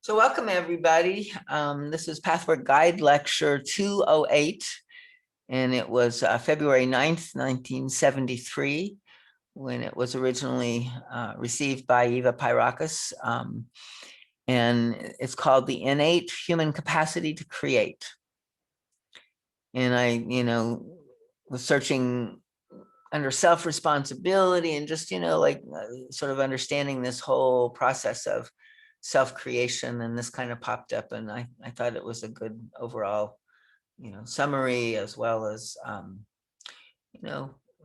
So welcome everybody. This is Pathwork Guide Lecture 208, and it was February 9th, 1973, when it was originally received by Eva Pyrakis. And it's called The Innate Human Capacity to Create. And I, was searching under self-responsibility and just, sort of understanding this whole process of self-creation, and this kind of popped up, and I thought it was a good overall, summary, as well as,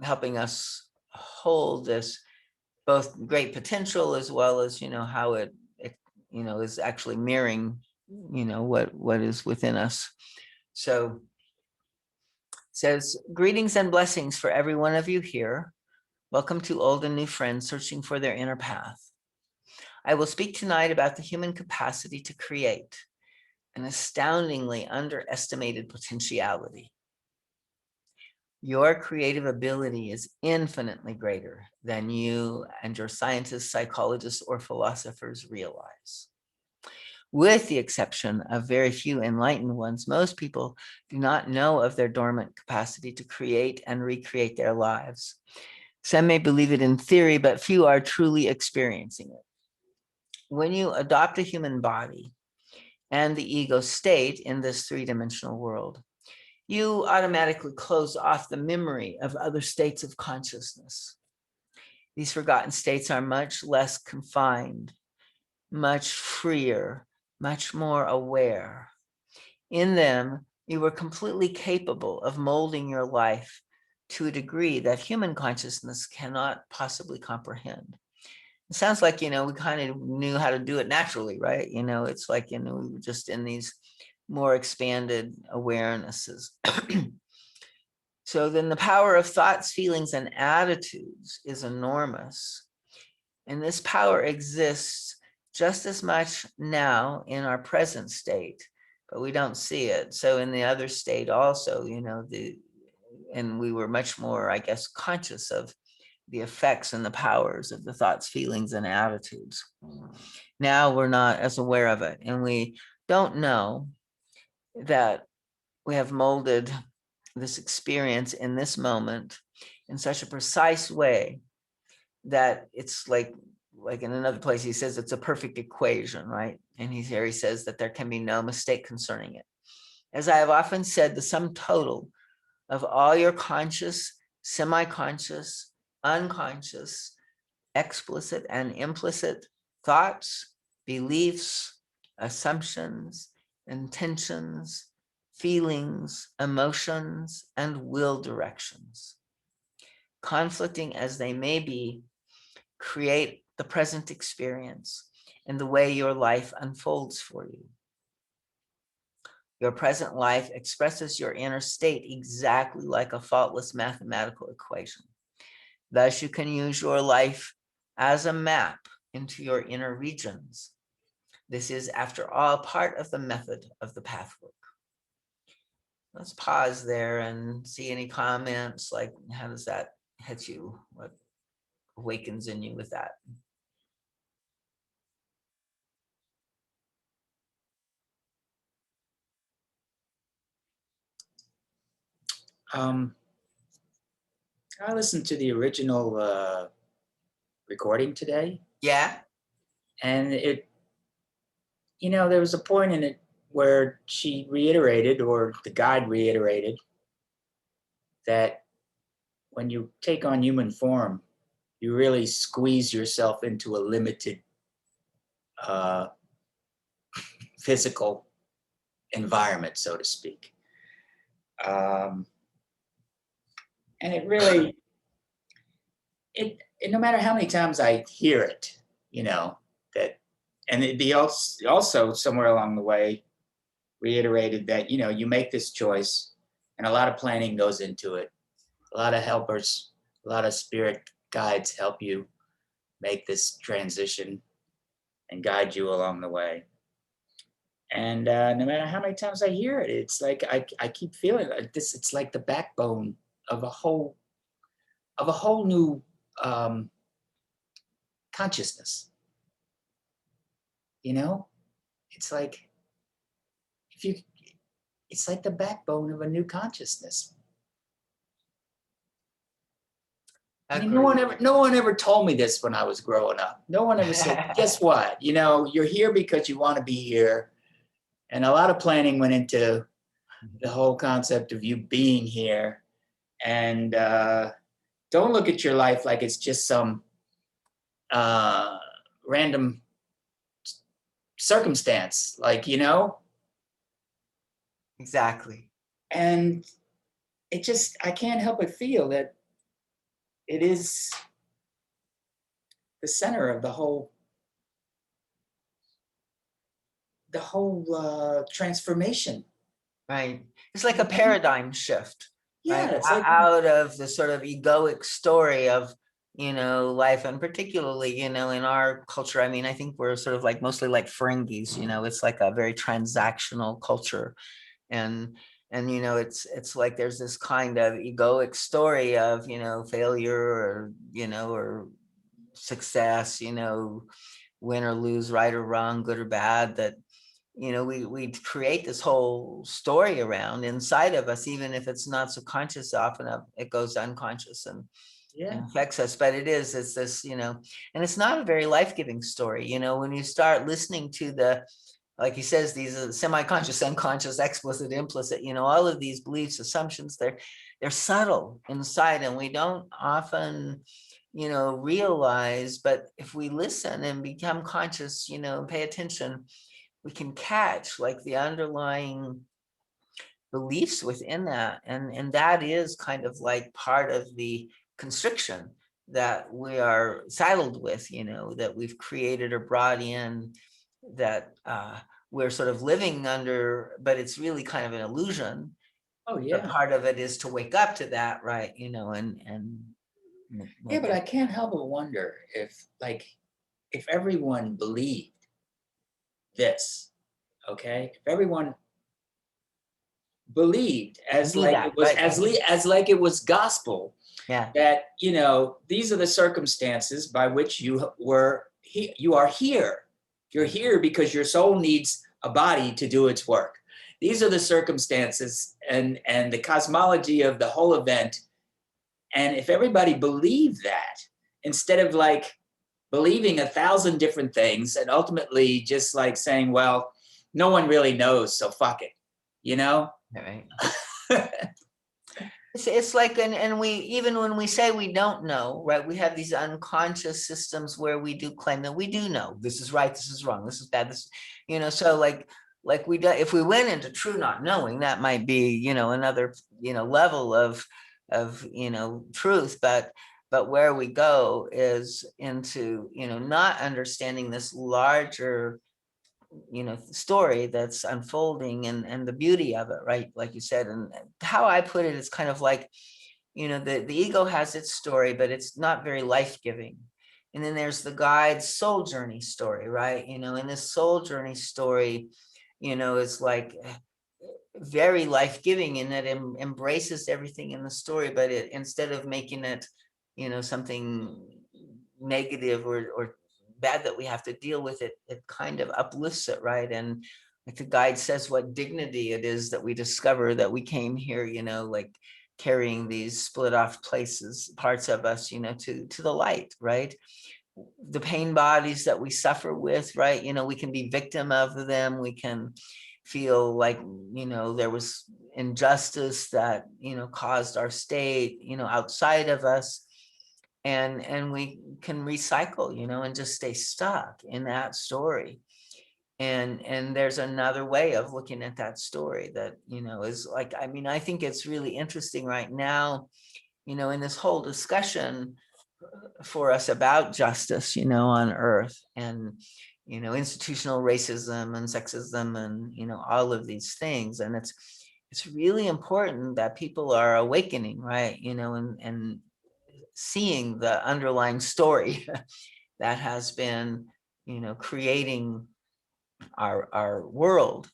helping us hold this both great potential as well as, how it is actually mirroring, what is within us. So it says, greetings and blessings for every one of you here. Welcome to old and new friends searching for their inner path. I will speak tonight about the human capacity to create, an astoundingly underestimated potentiality. Your creative ability is infinitely greater than you and your scientists, psychologists, or philosophers realize. With the exception of very few enlightened ones, most people do not know of their dormant capacity to create and recreate their lives. Some may believe it in theory, but few are truly experiencing it. When you adopt a human body and the ego state in this three-dimensional world, you automatically close off the memory of other states of consciousness. These forgotten states are much less confined, much freer, much more aware. In them, you were completely capable of molding your life to a degree that human consciousness cannot possibly comprehend. It sounds like, we kind of knew how to do it naturally, right? It's like, we were just in these more expanded awarenesses. So then the power of thoughts, feelings, and attitudes is enormous. And this power exists just as much now in our present state, but we don't see it. So in the other state also, and we were much more, I guess, conscious of the effects and the powers of the thoughts, feelings, and attitudes. Now we're not as aware of it, and we don't know that we have molded this experience in this moment in such a precise way that it's like in another place, he says it's a perfect equation, right? And he says that there can be no mistake concerning it. As I have often said, the sum total of all your conscious, semi-conscious, unconscious, explicit and implicit thoughts, beliefs, assumptions, intentions, feelings, emotions, and will directions, conflicting as they may be, create the present experience and the way your life unfolds for you. Your present life expresses your inner state exactly like a faultless mathematical equation. Thus, you can use your life as a map into your inner regions. This is, after all, part of the method of the pathwork. Let's pause there and see any comments, like how does that hit you? What awakens in you with that? I listened to the original recording today. Yeah. And there was a point in it where she reiterated, or the guide reiterated, that when you take on human form, you really squeeze yourself into a limited physical environment, so to speak. And it really, no matter how many times I hear it, that, and it'd be also somewhere along the way reiterated that, you make this choice and a lot of planning goes into it. A lot of helpers, a lot of spirit guides help you make this transition and guide you along the way. And no matter how many times I hear it, it's like I keep feeling like this. It's like the backbone of a whole new consciousness. it's like, if you, it's like the backbone of a new consciousness. Agreed. No one ever told me this when I was growing up. No one ever said, guess what? You're here because you want to be here. And a lot of planning went into the whole concept of you being here. And don't look at your life like it's just some random circumstance, Exactly. and I can't help but feel that it is the center of the whole transformation. Right. It's like a paradigm shift, right? Yeah, it's like, Out of the sort of egoic story of, life, and particularly, in our culture. I mean, I think we're sort of like mostly like Ferengis, it's like a very transactional culture. And it's like there's this kind of egoic story of, failure, or success, win or lose, right or wrong, good or bad, that we create this whole story around inside of us, even if it's not so conscious. Often it goes unconscious and yeah, affects us. But it's this, and it's not a very life-giving story. When you start listening to like he says, these are semi-conscious, unconscious, explicit, implicit, all of these beliefs, assumptions, they're subtle inside, and we don't often realize. But if we listen and become conscious, pay attention, we can catch like the underlying beliefs within that. And that is kind of like part of the constriction that we are saddled with, that we've created or brought in, that we're sort of living under, but it's really kind of an illusion. oh But yeah, part of it is to wake up to that, right? And yeah. make But it. I can't help but wonder if everyone believed this, okay? If everyone believed as Do like that, it was right? as like it was gospel, Yeah. that these are the circumstances by which you are here. You're here because your soul needs a body to do its work. These are the circumstances and the cosmology of the whole event. And if everybody believed that, instead of like believing 1,000 different things and ultimately just like saying, well, no one really knows, so fuck it, you know? Right. It's like, and we, even when we say we don't know, right, we have these unconscious systems where we do claim that we do know this is right, this is wrong, this is bad, this, so like we do, if we went into true not knowing, that might be, another, level of truth. But where we go is into, not understanding this larger story that's unfolding, and the beauty of it, right, like you said. And how I put it is kind of like, the ego has its story, but it's not very life-giving. And then there's the guide's soul journey story, right? And this soul journey story, is like very life-giving in that it embraces everything in the story, but it, instead of making it something negative or bad that we have to deal with, it kind of uplifts it, right? And like the guide says, what dignity it is that we discover that we came here, like carrying these split off parts of us, to the light, right? The pain bodies that we suffer with, right? We can be victim of them. We can feel like, there was injustice that, caused our state, outside of us. And we can recycle, and just stay stuck in that story. And there's another way of looking at that story that, is like, I mean, I think it's really interesting right now, in this whole discussion for us about justice, on earth, and, institutional racism and sexism and, all of these things. And it's really important that people are awakening, right? And seeing the underlying story that has been, creating our world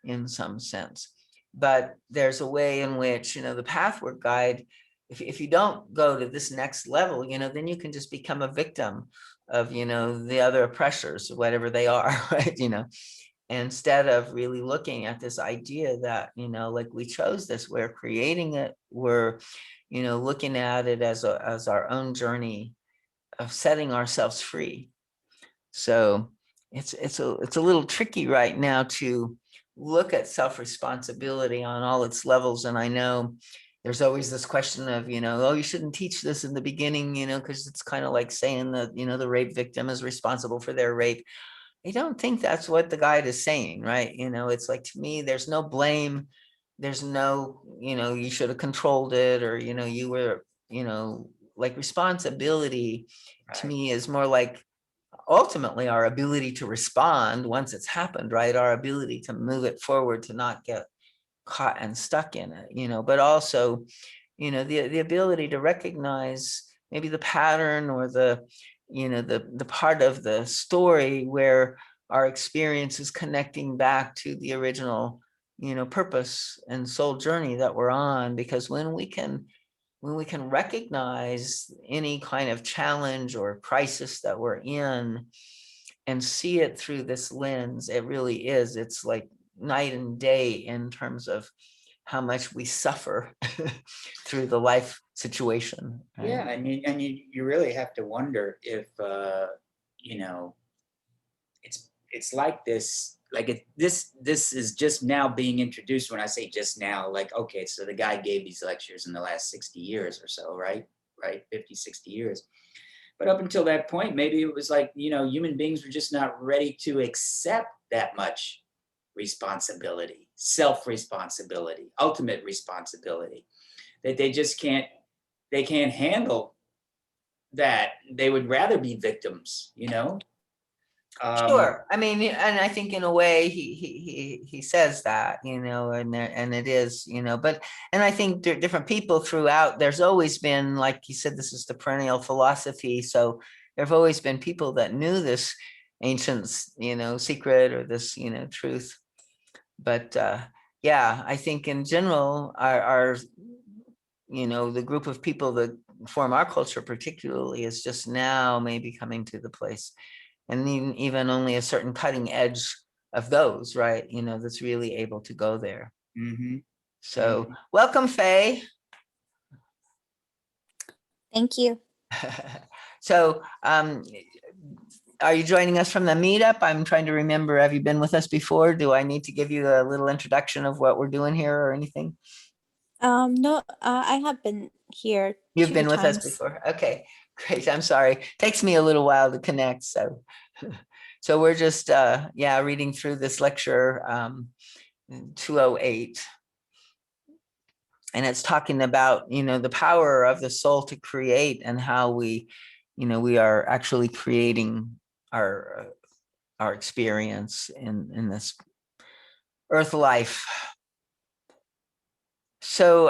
in some sense. But there's a way in which, the Pathwork guide, if you don't go to this next level, then you can just become a victim of, the other oppressors, whatever they are, right? instead of really looking at this idea that, like we chose this, we're creating it, we're, looking at it as our own journey of setting ourselves free. So it's a little tricky right now to look at self-responsibility on all its levels. And I know there's always this question of, oh, you shouldn't teach this in the beginning, because it's kind of like saying that, the rape victim is responsible for their rape. I don't think that's what the guide is saying, right? It's like, to me, there's no blame. There's no, you should have controlled it, or, you were, like responsibility to Right. me is more like ultimately our ability to respond once it's happened, right? Our ability to move it forward, to not get caught and stuck in it, but also, the ability to recognize maybe the pattern or the part of the story where our experience is connecting back to the original, purpose and soul journey that we're on. Because when we can recognize any kind of challenge or crisis that we're in and see it through this lens, it really is, it's like night and day in terms of how much we suffer through the life situation. Right? Yeah, and you really have to wonder if you know it's like this, like this is just now being introduced. When I say just now, like, okay, so the guy gave these lectures in the last 60 years or so, right, 50, 60 years. But up until that point, maybe it was like, human beings were just not ready to accept that much responsibility, self-responsibility, ultimate responsibility, that they can't handle that. They would rather be victims. um Sure. I mean, and I think in a way he says that, and it is, but, and I think different people throughout, there's always been, like you said, this is the perennial philosophy. So there've always been people that knew this ancient, secret, or this, truth. But yeah, I think in general, our the group of people that form our culture particularly is just now maybe coming to the place, and even only a certain cutting edge of those, right, that's really able to go there. mhm, So mhm. welcome, Faye. Thank you. So are you joining us from the meetup? I'm trying to remember, have you been with us before? Do I need to give you a little introduction of what we're doing here or anything? No, I have been here You've 2 been with us times. before. Okay, great. I'm sorry. Takes me a little while to connect. So, so we're just, reading through this lecture, 208. And it's talking about, the power of the soul to create, and how we are actually creating our experience in this earth life. So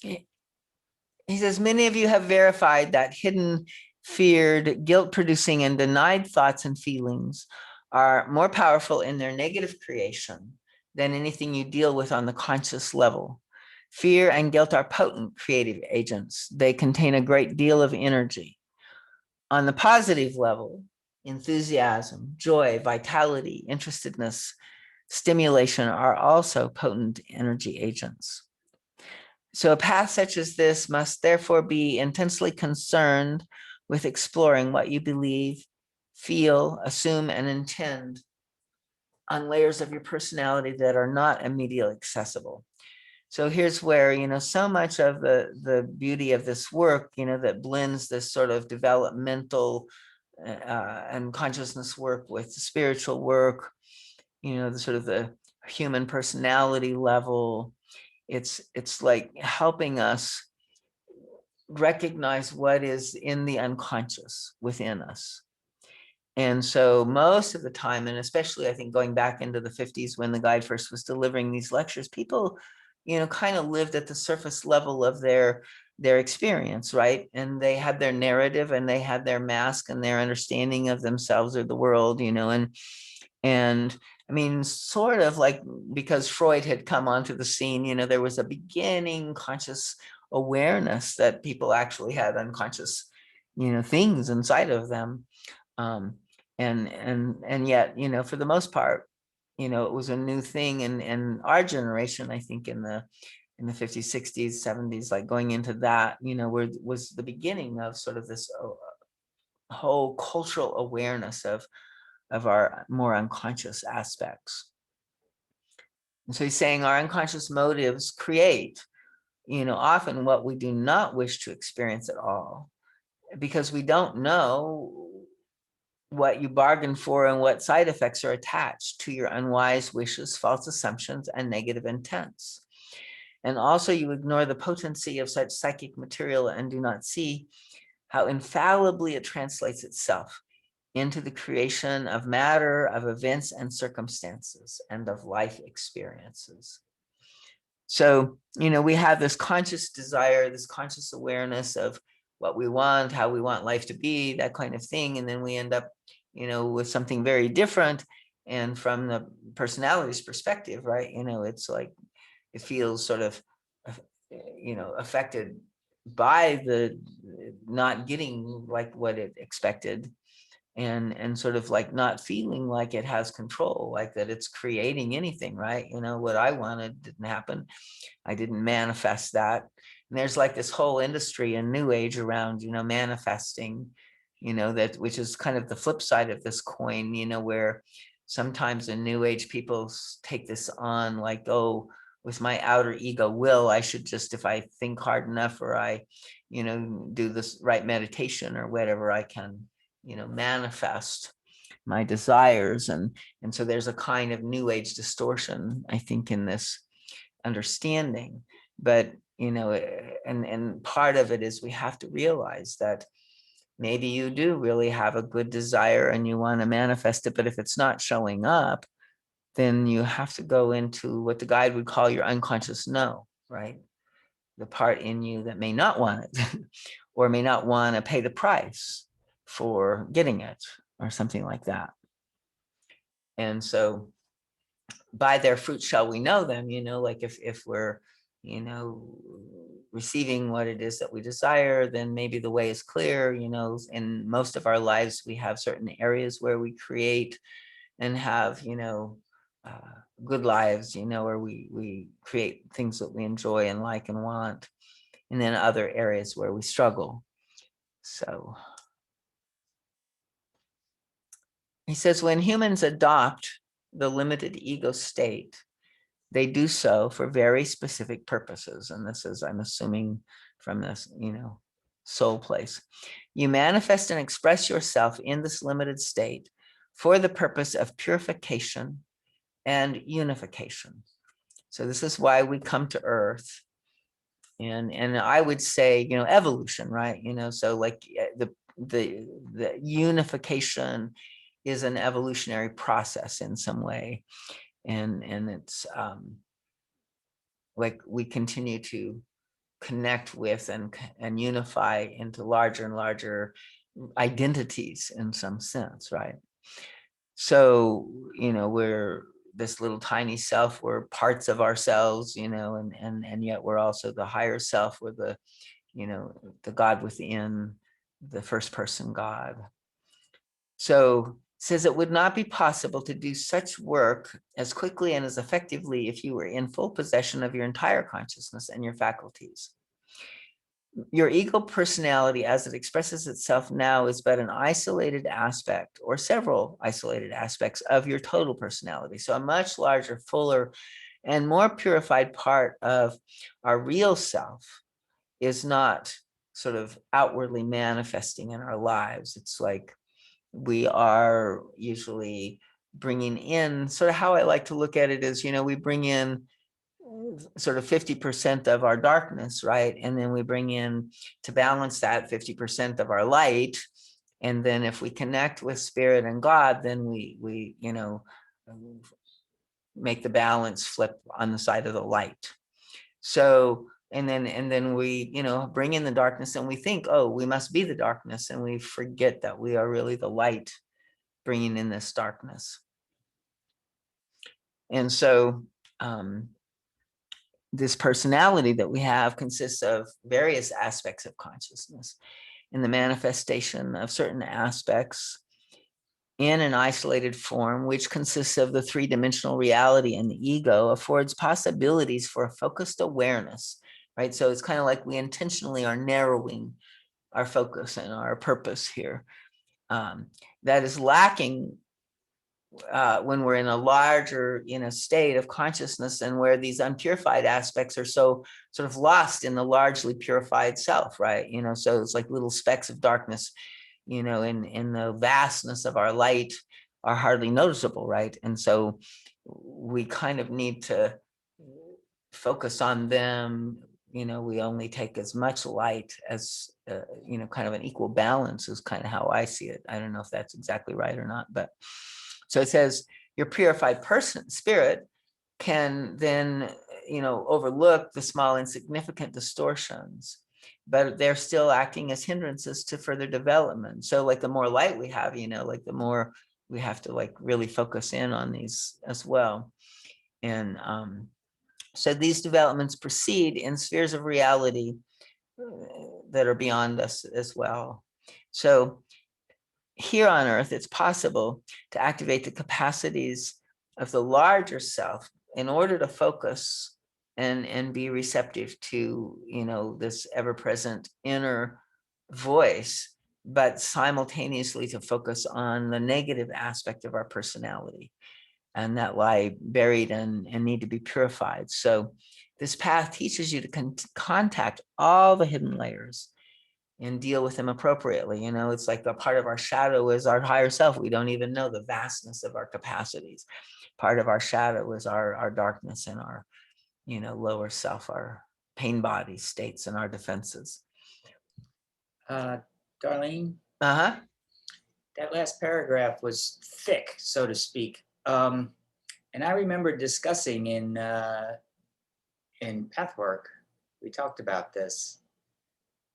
he says, many of you have verified that hidden, feared, guilt-producing, and denied thoughts and feelings are more powerful in their negative creation than anything you deal with on the conscious level. Fear and guilt are potent creative agents. They contain a great deal of energy. On the positive level, enthusiasm, joy, vitality, interestedness, stimulation are also potent energy agents. So a path such as this must therefore be intensely concerned with exploring what you believe, feel, assume, and intend on layers of your personality that are not immediately accessible. So here's where, so much of the beauty of this work, that blends this sort of developmental and consciousness work with spiritual work, the sort of the human personality level. It's like helping us recognize what is in the unconscious within us. And so most of the time, and especially I think going back into the 50s when the guy first was delivering these lectures, people, kind of lived at the surface level of their experience, right? And they had their narrative, and they had their mask and their understanding of themselves or the world, and I mean, sort of like, because Freud had come onto the scene, there was a beginning conscious awareness that people actually had unconscious, things inside of them. Um, and yet, for the most part, it was a new thing in our generation, I think in the 50s, 60s, 70s, like going into that, where was the beginning of sort of this whole cultural awareness of our more unconscious aspects. And so he's saying our unconscious motives create, often what we do not wish to experience at all, because we don't know what you bargained for and what side effects are attached to your unwise wishes, false assumptions, and negative intents. And also you ignore the potency of such psychic material and do not see how infallibly it translates itself into the creation of matter, of events and circumstances, and of life experiences. So, we have this conscious desire, this conscious awareness of what we want, how we want life to be, that kind of thing. And then we end up, with something very different. And from the personality's perspective, right, it's like, it feels sort of, affected by the not getting like what it expected, and sort of like not feeling like it has control, like that it's creating anything, right? What I wanted didn't happen. I didn't manifest that. And there's like this whole industry in New Age around, manifesting, that, which is kind of the flip side of this coin, where sometimes in New Age people take this on like, oh, with my outer ego will, I should just, if I think hard enough, or I, do this right meditation or whatever, I can, manifest my desires. And so there's a kind of New Age distortion, I think, in this understanding. But and part of it is we have to realize that maybe you do really have a good desire and you want to manifest it, but if it's not showing up, then you have to go into what the guide would call your unconscious no, right? The part in you that may not want it or may not want to pay the price for getting it or something like that. And so by their fruit shall we know them, like if we're, receiving what it is that we desire, then maybe the way is clear. In most of our lives, we have certain areas where we create and have, good lives, where we create things that we enjoy and like and want, and then other areas where we struggle. So he says, when humans adopt the limited ego state, they do so for very specific purposes. And this is, I'm assuming, from this, soul place. You manifest and express yourself in this limited state for the purpose of purification and unification. So this is why we come to Earth. And I would say, evolution, right? So like the unification is an evolutionary process in some way. And it's like we continue to connect with and unify into larger and larger identities in some sense, right? So, we're this little tiny self, we're parts of ourselves, and yet we're also the higher self, we're the, the God within, the first person God. So says it would not be possible to do such work as quickly and as effectively if you were in full possession of your entire consciousness and your faculties. Your ego personality as it expresses itself now is but an isolated aspect or several isolated aspects of your total personality. So a much larger, fuller, and more purified part of our real self is not sort of outwardly manifesting in our lives. It's like we are usually bringing in, sort of how I like to look at it is, we bring in sort of 50% of our darkness, right? And then we bring in, to balance that, 50% of our light. And then if we connect with spirit and God, then we make the balance flip on the side of the light. So, and then we, bring in the darkness and we think, oh, we must be the darkness. And we forget that we are really the light bringing in this darkness. And so, this personality that we have consists of various aspects of consciousness, and the manifestation of certain aspects in an isolated form, which consists of the three-dimensional reality and the ego, affords possibilities for a focused awareness, right? So it's kind of like we intentionally are narrowing our focus and our purpose here. That is lacking when we're in a larger, state of consciousness, and where these unpurified aspects are so sort of lost in the largely purified self, right? So it's like little specks of darkness, in the vastness of our light are hardly noticeable, right? And so we kind of need to focus on them. We only take as much light as, kind of an equal balance is kind of how I see it. I don't know if that's exactly right or not, but so it says your purified spirit can then, overlook the small insignificant distortions, but they're still acting as hindrances to further development. So like the more light we have, like the more we have to like really focus in on these as well. And so these developments proceed in spheres of reality that are beyond us as well. So here on Earth, it's possible to activate the capacities of the larger self in order to focus and be receptive to, this ever-present inner voice, but simultaneously to focus on the negative aspect of our personality and that lie buried and need to be purified. So this path teaches you to contact all the hidden layers and deal with them appropriately. It's like a part of our shadow is our higher self. We don't even know the vastness of our capacities. Part of our shadow is our darkness and our, lower self, our pain body states and our defenses. Darlene, Uh-huh. that last paragraph was thick, so to speak. And I remember discussing in Pathwork, we talked about this.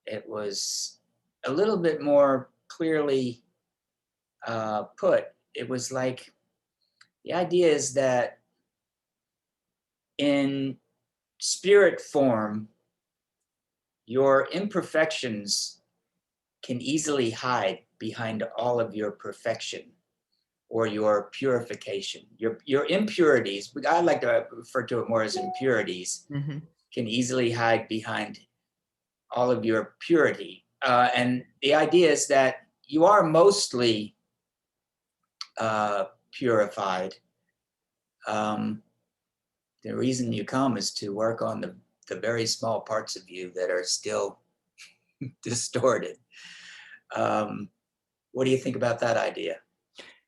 It was a little bit more clearly put. It was like, the idea is that in spirit form, your imperfections can easily hide behind all of your perfection or your purification. Your impurities, I like to refer to it more as impurities, Mm-hmm. can easily hide behind all of your purity. And the idea is that you are mostly purified. The reason you come is to work on the very small parts of you that are still distorted. What do you think about that idea?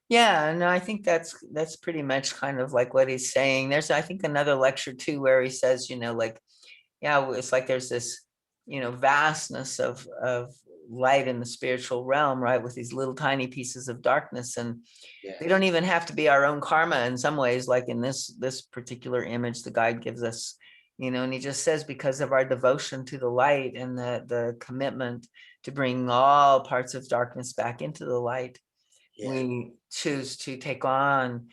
Yeah, no, I think that's pretty much kind of like what he's saying. There's, I think, another lecture too where he says, like, yeah, it's like there's this, vastness of light in the spiritual realm, right, with these little tiny pieces of darkness, and Yes. they don't even have to be our own karma in some ways. Like in this particular image the guide gives us, and he just says, because of our devotion to the light and the commitment to bring all parts of darkness back into the light, Yeah. we choose to take on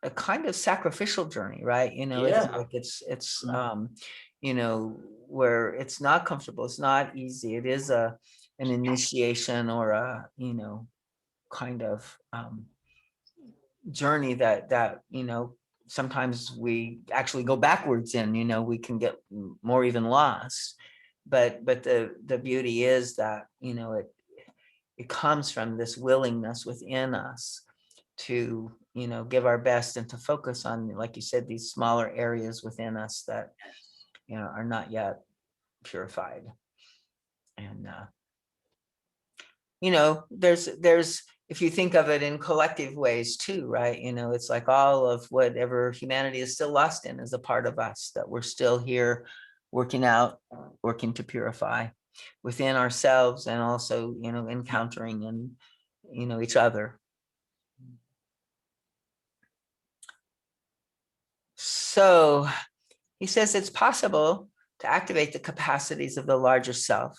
a kind of sacrificial journey, right? Yeah. It's where it's not comfortable, it's not easy. It is an initiation or a, kind of journey that sometimes we actually go backwards in. We can get more even lost, but the beauty is that it comes from this willingness within us to give our best and to focus on, like you said, these smaller areas within us that are not yet purified. And there's if you think of it in collective ways too, right? It's like all of whatever humanity is still lost in is a part of us that we're still here working to purify within ourselves, and also encountering and each other. So he says it's possible to activate the capacities of the larger self,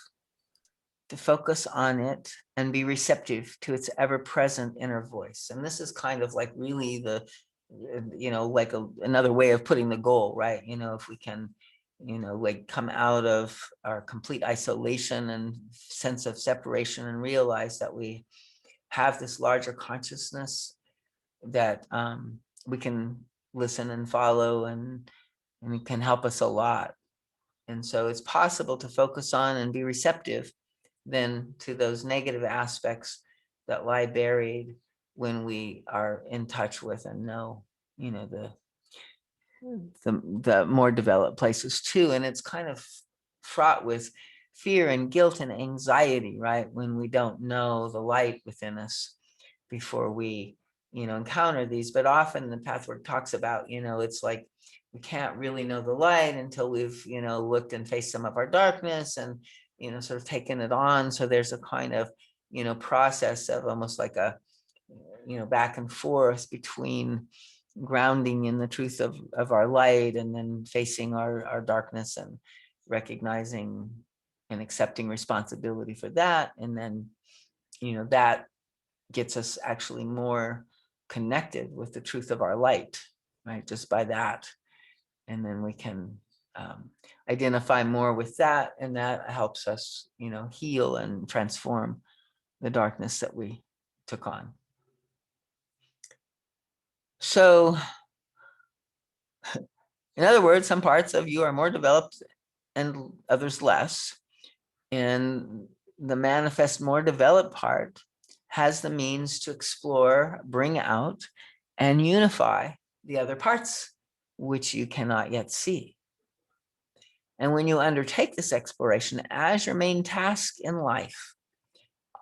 to focus on it and be receptive to its ever-present inner voice. And this is kind of like really the, like another way of putting the goal, right? If we can, like come out of our complete isolation and sense of separation and realize that we have this larger consciousness that we can listen and follow, and it can help us a lot. And so it's possible to focus on and be receptive then to those negative aspects that lie buried when we are in touch with and know, the more developed places too. And it's kind of fraught with fear and guilt and anxiety, right? When we don't know the light within us before we, encounter these. But often the pathwork talks about, it's like we can't really know the light until we've, looked and faced some of our darkness and, sort of taken it on. So there's a kind of, process of almost like a, back and forth between grounding in the truth of our light and then facing our darkness and recognizing and accepting responsibility for that. And then, that gets us actually more connected with the truth of our light, right? Just by that. And then we can identify more with that. And that helps us, heal and transform the darkness that we took on. So, in other words, some parts of you are more developed and others less. And the manifest more developed part has the means to explore, bring out, and unify the other parts, which you cannot yet see. And when you undertake this exploration as your main task in life,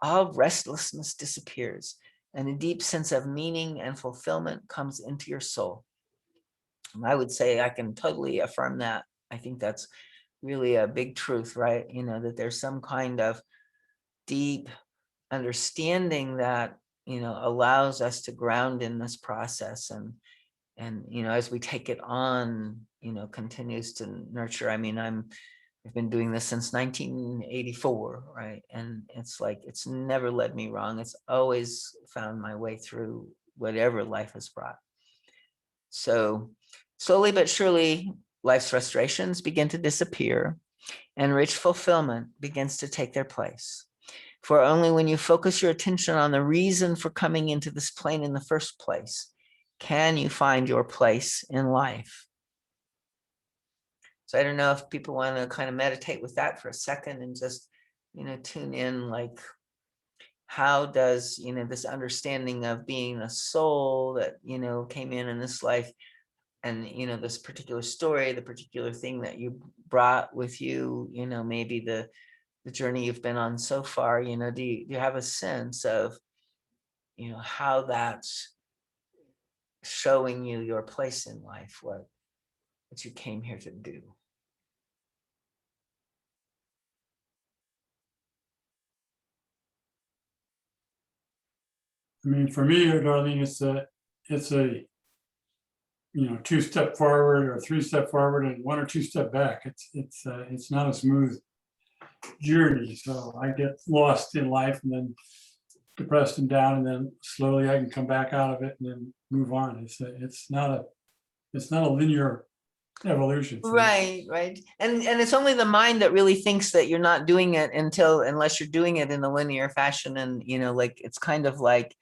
all restlessness disappears and a deep sense of meaning and fulfillment comes into your soul. And I would say I can totally affirm that. I think that's really a big truth, right? That there's some kind of deep understanding that, allows us to ground in this process and as we take it on, continues to nurture. I mean, I've been doing this since 1984, right? And it's like, it's never led me wrong. It's always found my way through whatever life has brought. So slowly but surely, life's frustrations begin to disappear and rich fulfillment begins to take their place. For only when you focus your attention on the reason for coming into this plane in the first place, can you find your place in life. So I don't know if people want to kind of meditate with that for a second and just, tune in, like, how does, this understanding of being a soul that, came in this life and, this particular story, the particular thing that you brought with you, maybe the journey you've been on so far, do you have a sense of, how that's showing you your place in life, what you came here to do? I mean, for me, Darlene, it's a 2-step forward or 3-step forward and 1 or 2 step back. It's not a smooth journey. So I get lost in life and then depressed and down, and then slowly I can come back out of it and then move on. It's not a linear evolution. Right. And it's only the mind that really thinks that you're not doing it unless you're doing it in a linear fashion. And, like, it's kind of like,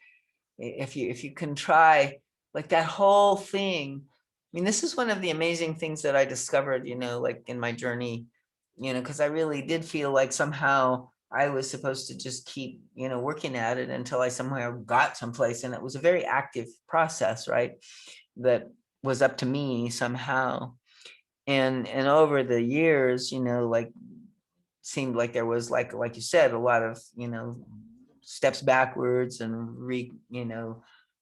if you can try, like, that whole thing. I mean, this is one of the amazing things that I discovered, like, in my journey, because I really did feel like somehow I was supposed to just keep, working at it until I somehow got someplace. And it was a very active process, right? That was up to me somehow. And over the years, like, seemed like there was, like you said, a lot of, steps backwards and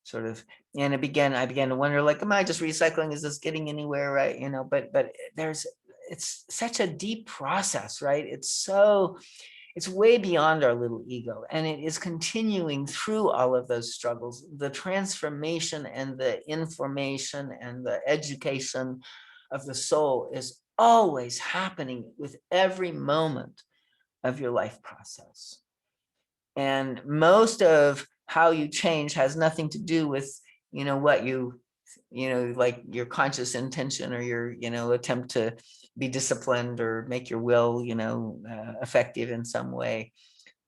sort of, and I began to wonder, like, am I just recycling? Is this getting anywhere? Right. But it's such a deep process, right? It's way beyond our little ego. And it is continuing through all of those struggles, the transformation and the information and the education of the soul is always happening with every moment of your life process. And most of how you change has nothing to do with, what you like your conscious intention or your, attempt to be disciplined or make your will, effective in some way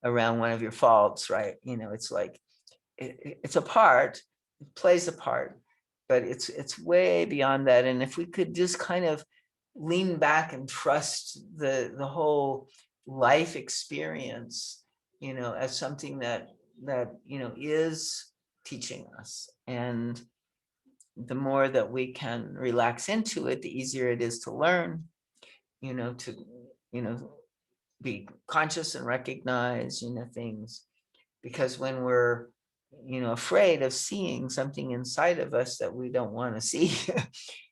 around one of your faults, right? It's like it's a part, it plays a part, but it's way beyond that. And if we could just kind of lean back and trust the whole life experience, as something that is teaching us, and the more that we can relax into it, the easier it is to learn, to be conscious and recognize things. Because when we're afraid of seeing something inside of us that we don't want to see,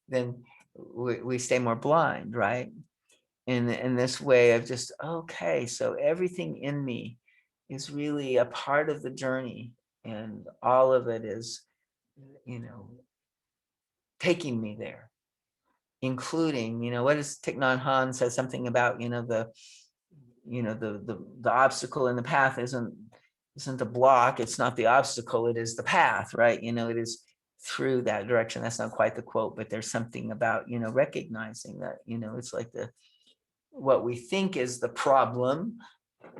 then we stay more blind, right? In this way of just, okay, so everything in me is really a part of the journey, and all of it is taking me there, including what is Thich Nhat Hanh says something about the obstacle in the path isn't the block, it's not the obstacle, it is the path, right? It is through that direction. That's not quite the quote, but there's something about recognizing that it's like what we think is the problem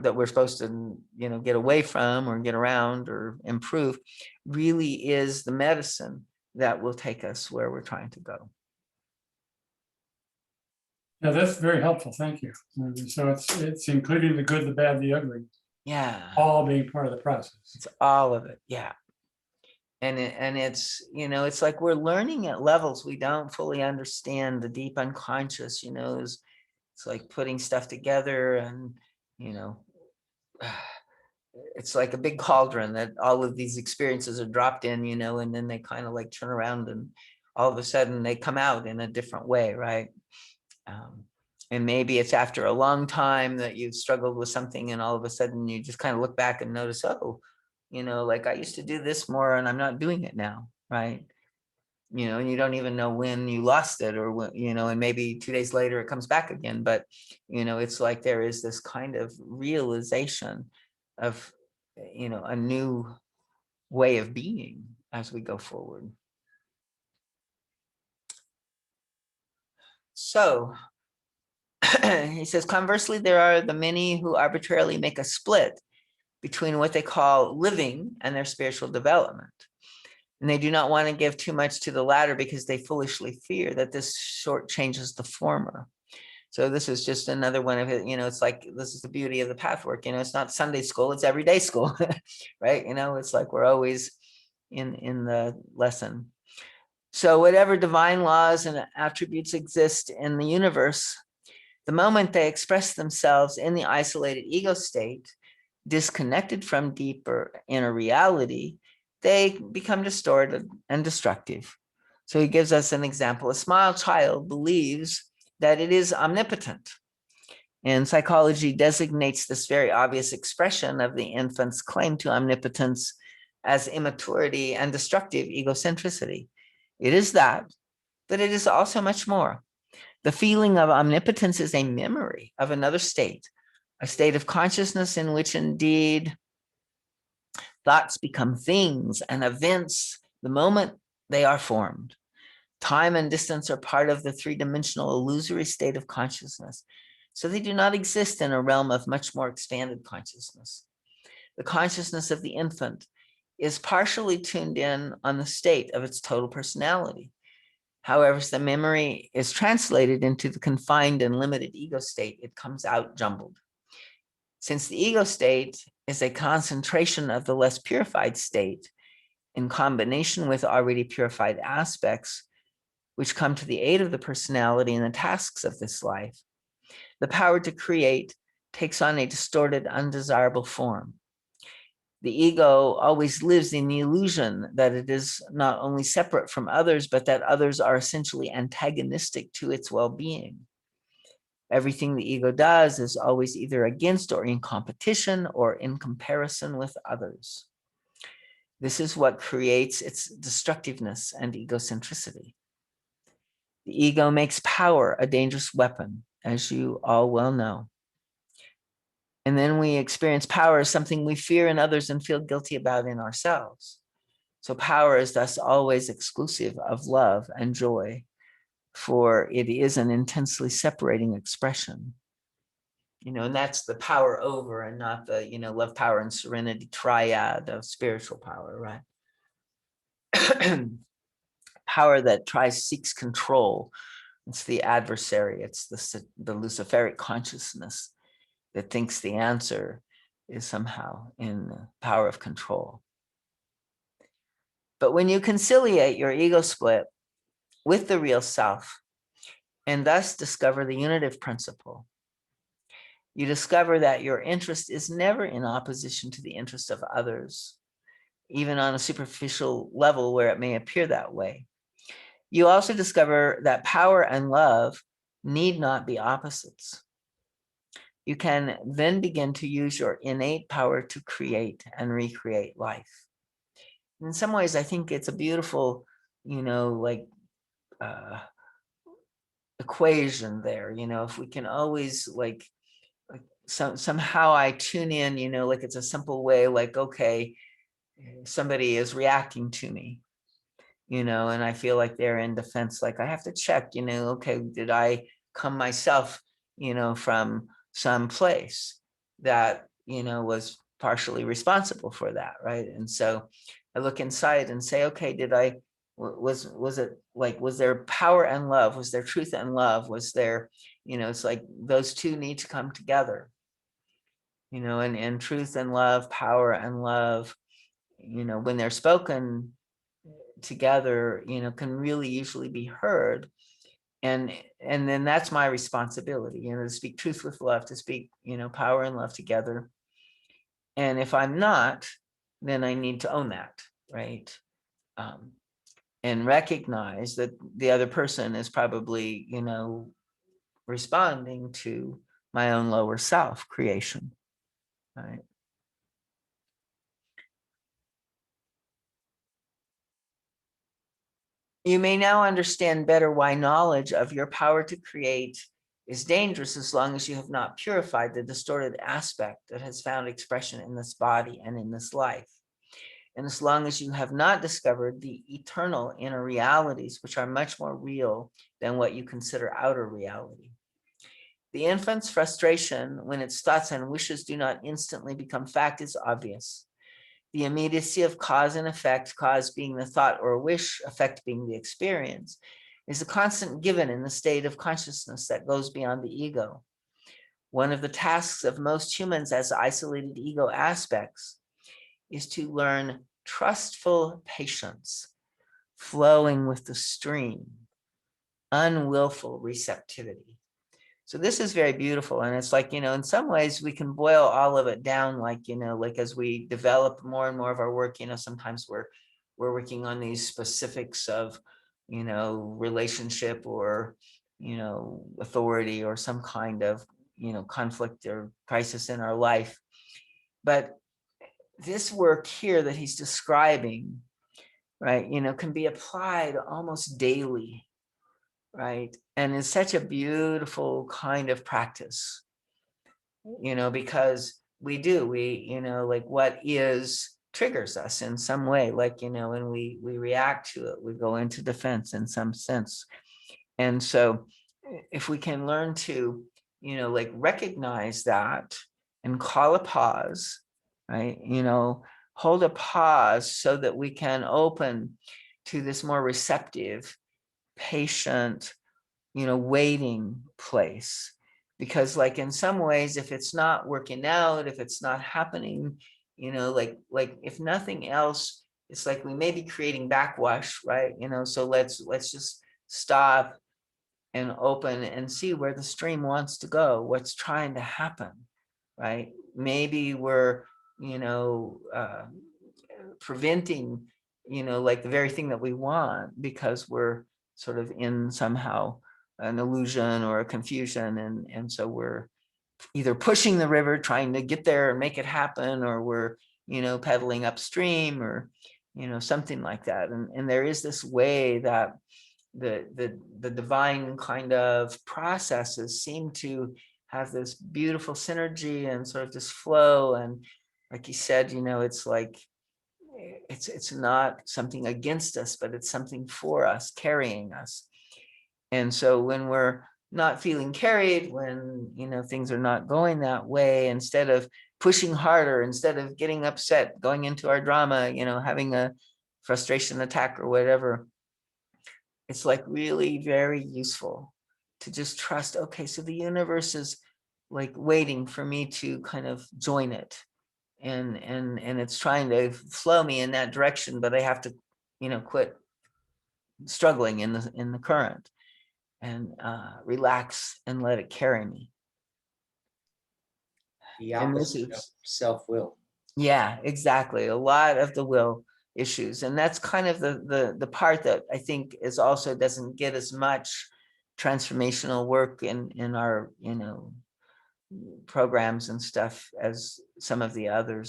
that we're supposed to get away from or get around or improve, really is the medicine that will take us where we're trying to go. Yeah, that's very helpful. Thank you. So it's including the good, the bad, the ugly, Yeah, all being part of the process. it's all of it. Yeah. And it's it's like we're learning at levels we don't fully understand. The deep unconscious it's like putting stuff together, and it's like a big cauldron that all of these experiences are dropped in, and then they kind of like turn around, and all of a sudden they come out in a different way, right? And maybe it's after a long time that you've struggled with something, and all of a sudden you just kind of look back and notice, oh, like I used to do this more and I'm not doing it now, right? And you don't even know when you lost it, or when, and maybe 2 days later it comes back again. But, it's like there is this kind of realization of, a new way of being as we go forward. So he says, conversely, there are the many who arbitrarily make a split between what they call living and their spiritual development. And they do not want to give too much to the latter because they foolishly fear that this shortchanges the former. So this is just another one of it, it's like, this is the beauty of the Pathwork, it's not Sunday school, it's everyday school, right? It's like we're always in the lesson. So whatever divine laws and attributes exist in the universe, the moment they express themselves in the isolated ego state, disconnected from deeper inner reality, they become distorted and destructive. So he gives us an example. A small child believes that it is omnipotent. And psychology designates this very obvious expression of the infant's claim to omnipotence as immaturity and destructive egocentricity. It is that, but it is also much more. The feeling of omnipotence is a memory of another state, a state of consciousness in which indeed thoughts become things and events the moment they are formed. Time and distance are part of the three-dimensional illusory state of consciousness, so they do not exist in a realm of much more expanded consciousness. The consciousness of the infant is partially tuned in on the state of its total personality. However, as the memory is translated into the confined and limited ego state, it comes out jumbled. Since the ego state is a concentration of the less purified state in combination with already purified aspects, which come to the aid of the personality in the tasks of this life, the power to create takes on a distorted, undesirable form. The ego always lives in the illusion that it is not only separate from others, but that others are essentially antagonistic to its well-being. Everything the ego does is always either against or in competition or in comparison with others. This is what creates its destructiveness and egocentricity. The ego makes power a dangerous weapon, as you all well know. And then we experience power as something we fear in others and feel guilty about in ourselves. So power is thus always exclusive of love and joy, for it is an intensely separating expression. and that's the power over and not the, love, power, and serenity triad of spiritual power, right? Power that seeks control. It's the adversary. It's the Luciferic consciousness that thinks the answer is somehow in the power of control. But when you conciliate your ego split with the real self, and thus discover the unitive principle, you discover that your interest is never in opposition to the interest of others, even on a superficial level where it may appear that way. You also discover that power and love need not be opposites. You can then begin to use your innate power to create and recreate life. In some ways, I think it's a beautiful, equation there. If we can always somehow I tune in, like it's a simple way, like, okay, somebody is reacting to me, and I feel like they're in defense, like I have to check, okay, did I come myself, from some place that, was partially responsible for that, right? And so I look inside and say, okay, was it like, was there power and love? Was there truth and love? Was there, it's like those two need to come together, and truth and love, power and love, when they're spoken together, can really usually be heard. And then that's my responsibility, to speak truth with love, to speak, power and love together. And if I'm not, then I need to own that, right? And recognize that the other person is probably, responding to my own lower self creation, right? You may now understand better why knowledge of your power to create is dangerous as long as you have not purified the distorted aspect that has found expression in this body and in this life. And as long as you have not discovered the eternal inner realities, which are much more real than what you consider outer reality. The infant's frustration when its thoughts and wishes do not instantly become fact is obvious. The immediacy of cause and effect, cause being the thought or wish, effect being the experience, is a constant given in the state of consciousness that goes beyond the ego. One of the tasks of most humans as isolated ego aspects is to learn trustful patience, flowing with the stream, unwillful receptivity. So this is very beautiful. And it's like, in some ways we can boil all of it down, like, like as we develop more and more of our work, sometimes we're working on these specifics of, relationship or, authority or some kind of, conflict or crisis in our life. But this work here that he's describing, right, can be applied almost daily, right? And it's such a beautiful kind of practice, because we, like what is triggers us in some way, like, and we react to it, we go into defense in some sense. And so if we can learn to, like recognize that and call a pause, right? Hold a pause so that we can open to this more receptive, patient, waiting place. Because like in some ways, if it's not working out, if it's not happening, like if nothing else, it's like we may be creating backwash, right? So let's just stop and open and see where the stream wants to go, what's trying to happen, right? Maybe we're, preventing, like the very thing that we want because we're sort of in somehow an illusion or a confusion. And so we're either pushing the river, trying to get there and make it happen, or we're, pedaling upstream or, something like that. And there is this way that the divine kind of processes seem to have this beautiful synergy and sort of this flow. And like he said, it's like, it's not something against us, but it's something for us, carrying us. And so when we're not feeling carried when, things are not going that way, instead of pushing harder, instead of getting upset, going into our drama, having a frustration attack or whatever. It's like really very useful to just trust, okay, so the universe is like waiting for me to kind of join it. And it's trying to flow me in that direction, but I have to, quit struggling in the current and relax and let it carry me. The And this opposite of is, self-will. yeah, exactly. A lot of the will issues. And that's kind of the part that I think is also doesn't get as much transformational work in our, programs and stuff as some of the other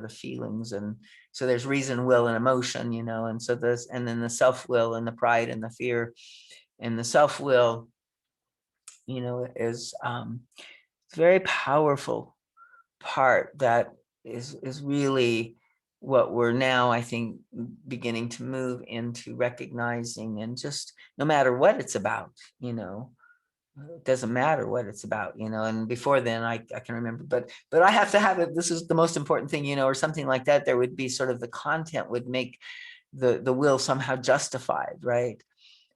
feelings. And so there's reason, will, and emotion, and so this, and then the self-will and the pride and the fear. And the self-will, is very powerful part that is really what we're now, I think, beginning to move into recognizing. And just no matter what it's about, it doesn't matter what it's about, and before then I can remember, but I have to have it, this is the most important thing, or something like that. There would be sort of the content would make the will somehow justified, right?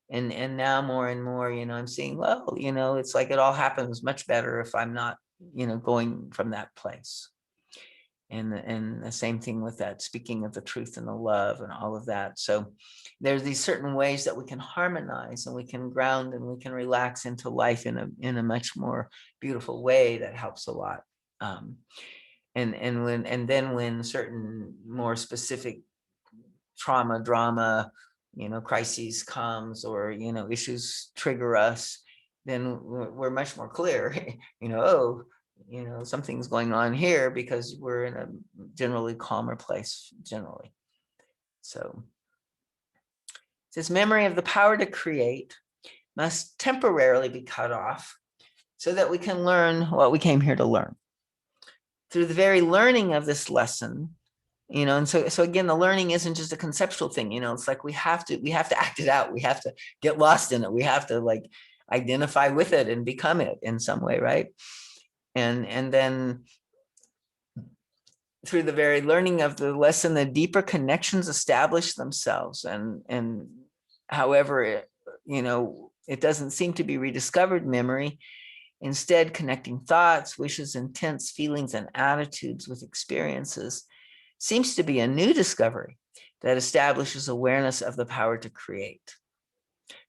And now more and more, I'm seeing, well, it's like it all happens much better if I'm not, going from that place. And the same thing with that, speaking of the truth and the love and all of that. So there's these certain ways that we can harmonize and we can ground and we can relax into life in a much more beautiful way that helps a lot. And then when certain more specific trauma, drama, crises comes, or issues trigger us, then we're much more clear. Oh, something's going on here, because we're in a generally calmer place generally. So this memory of the power to create must temporarily be cut off so that we can learn what we came here to learn. Through the very learning of this lesson, and so again, the learning isn't just a conceptual thing. It's like we have to act it out. We have to get lost in it. We have to like identify with it and become it in some way, right? And then through the very learning of the lesson, the deeper connections establish themselves. And however, it doesn't seem to be rediscovered memory. Instead, connecting thoughts, wishes, intents, feelings, and attitudes with experiences seems to be a new discovery that establishes awareness of the power to create.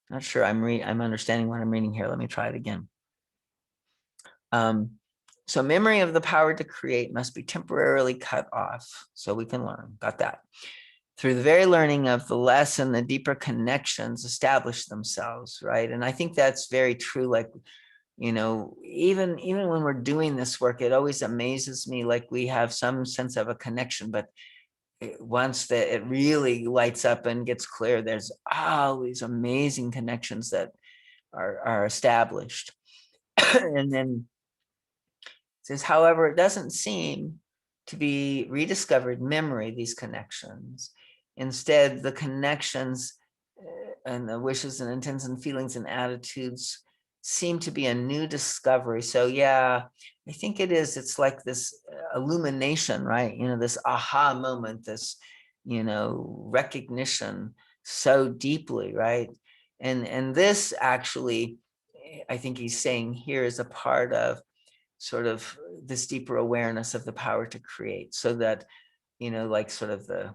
Not sure I'm understanding what I'm reading here. Let me try it again. So memory of the power to create must be temporarily cut off so we can learn. Got that. Through the very learning of the lesson, the deeper connections establish themselves, right? And I think that's very true. Like, even when we're doing this work, it always amazes me. Like we have some sense of a connection, but once that it really lights up and gets clear, there's all these amazing connections that are established. And then it says, however, it doesn't seem to be rediscovered memory, these connections. Instead, the connections and the wishes and intents and feelings and attitudes seem to be a new discovery. So yeah, I think it is. It's like this illumination, right? This aha moment, this, recognition so deeply, right? And this actually, I think he's saying here, is a part of sort of this deeper awareness of the power to create, so that, like sort of the,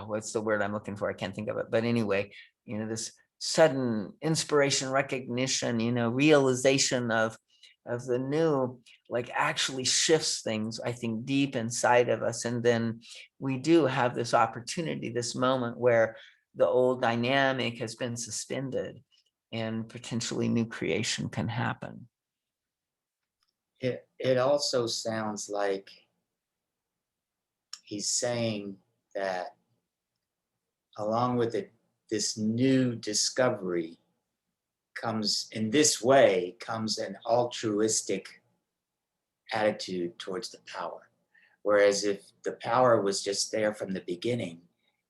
what's the word I'm looking for? I can't think of it. But anyway, this sudden inspiration, recognition, realization of the new, like actually shifts things, I think, deep inside of us. And then we do have this opportunity, this moment where the old dynamic has been suspended and potentially new creation can happen. It also sounds like he's saying that along with it, this new discovery comes an altruistic attitude towards the power. Whereas if the power was just there from the beginning,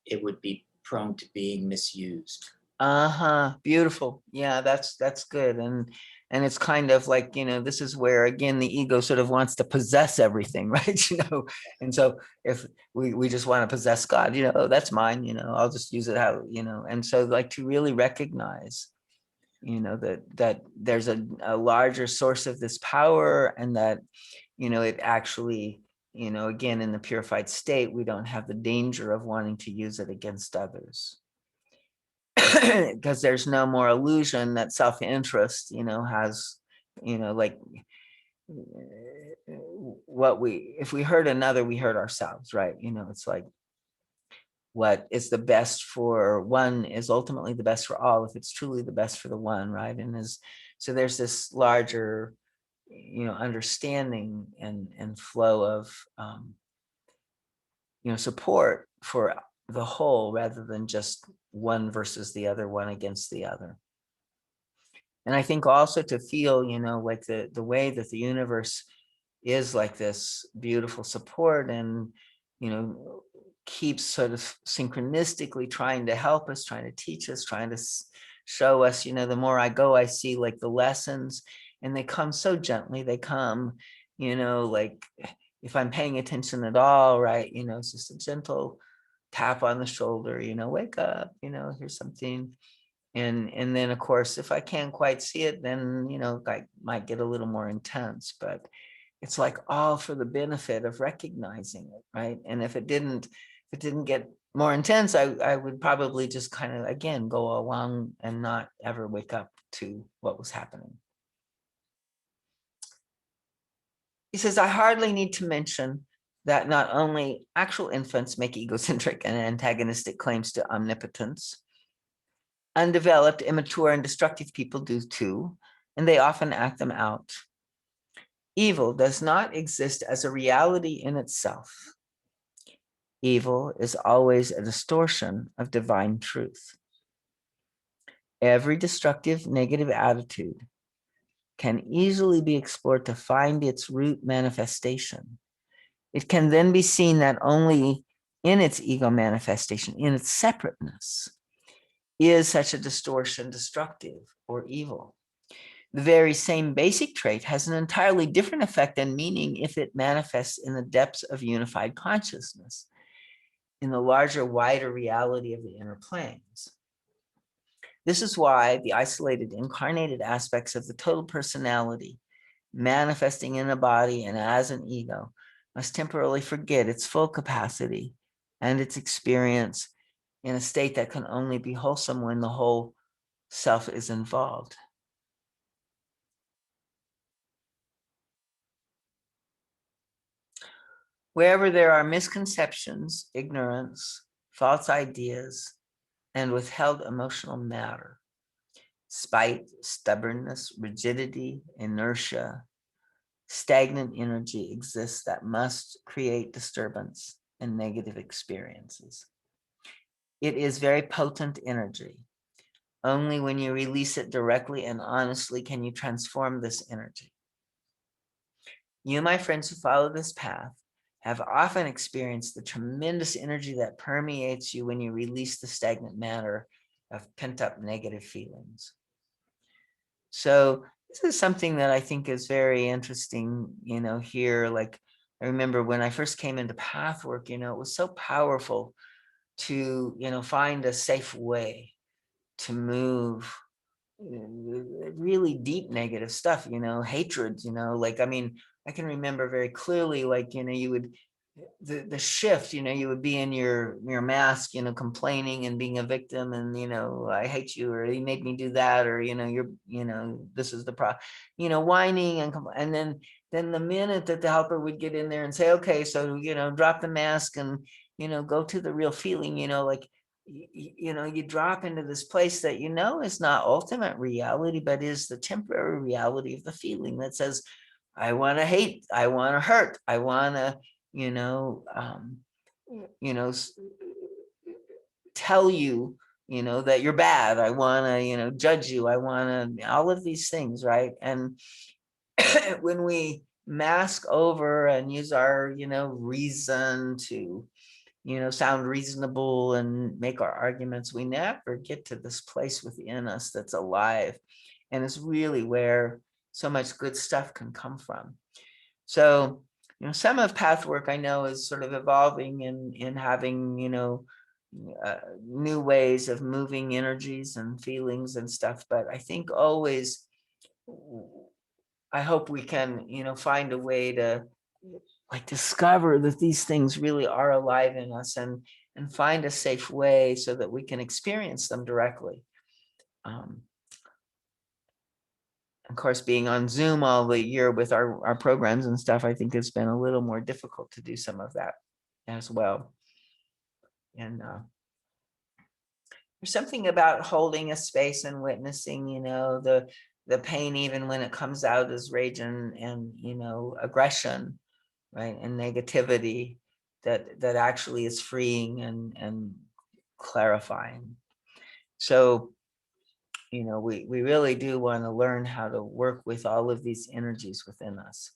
it would be prone to being misused. Uh-huh. Beautiful. Yeah, that's good. And it's kind of like, this is where again the ego sort of wants to possess everything, right? And so if we just want to possess God, oh, that's mine, I'll just use it how, and so like to really recognize, that there's a larger source of this power, and that, it actually, again, in the purified state, we don't have the danger of wanting to use it against others. Because there's no more illusion that self-interest, has, like if we hurt another, we hurt ourselves, right? It's like what is the best for one is ultimately the best for all, if it's truly the best for the one, right? So there's this larger, understanding and flow of, support for the whole, rather than just one versus the other, one against the other. And I think also to feel, like the way that the universe is like this beautiful support, and, keeps sort of synchronistically trying to help us, trying to teach us, trying to show us, the more I go, I see like the lessons, and they come so gently. They come, like if I'm paying attention at all, right, it's just a gentle tap on the shoulder, wake up, here's something. And then of course, if I can't quite see it, then, I might get a little more intense, but it's like all for the benefit of recognizing it, right? And if it didn't get more intense, I would probably just kind of, again, go along and not ever wake up to what was happening. He says, I hardly need to mention that not only actual infants make egocentric and antagonistic claims to omnipotence, undeveloped, immature, and destructive people do too, and they often act them out. Evil does not exist as a reality in itself. Evil is always a distortion of divine truth. Every destructive, negative attitude can easily be explored to find its root manifestation. It can then be seen that only in its ego manifestation, in its separateness, is such a distortion destructive or evil. The very same basic trait has an entirely different effect and meaning if it manifests in the depths of unified consciousness, in the larger, wider reality of the inner planes. This is why the isolated, incarnated aspects of the total personality, manifesting in a body and as an ego, must temporarily forget its full capacity and its experience in a state that can only be wholesome when the whole self is involved. Wherever there are misconceptions, ignorance, false ideas, and withheld emotional matter, spite, stubbornness, rigidity, inertia, stagnant energy exists that must create disturbance and negative experiences. It is very potent energy. Only when you release it directly and honestly can you transform this energy. You, my friends who follow this path, have often experienced the tremendous energy that permeates you when you release the stagnant matter of pent-up negative feelings. So this is something that I think is very interesting, here. Like, I remember when I first came into Pathwork, it was so powerful to, find a safe way to move really deep negative stuff, hatred, like, I mean, I can remember very clearly, like, you would, the shift, you would be in your mask, complaining and being a victim, and, I hate you, or you made me do that, or, you're, this is the problem, whining and then the minute that the helper would get in there and say, okay, so, drop the mask and, go to the real feeling, like, you drop into this place that is not ultimate reality, but is the temporary reality of the feeling that says, I want to hate, I want to hurt, I want to, tell you, that you're bad, I want to, judge you, I want to, all of these things, right? And when we mask over and use our, reason to, sound reasonable and make our arguments. We never get to this place within us that's alive. And it's really where so much good stuff can come from. So, some of Pathwork I know is sort of evolving in having, new ways of moving energies and feelings and stuff. But I think always, I hope we can, find a way to like discover that these things really are alive in us and find a safe way so that we can experience them directly. Of course, being on Zoom all the year with our programs and stuff, I think it's been a little more difficult to do some of that as well. And there's something about holding a space and witnessing, the pain, even when it comes out as rage and aggression, right, and negativity, that actually is freeing and clarifying. So, we really do want to learn how to work with all of these energies within us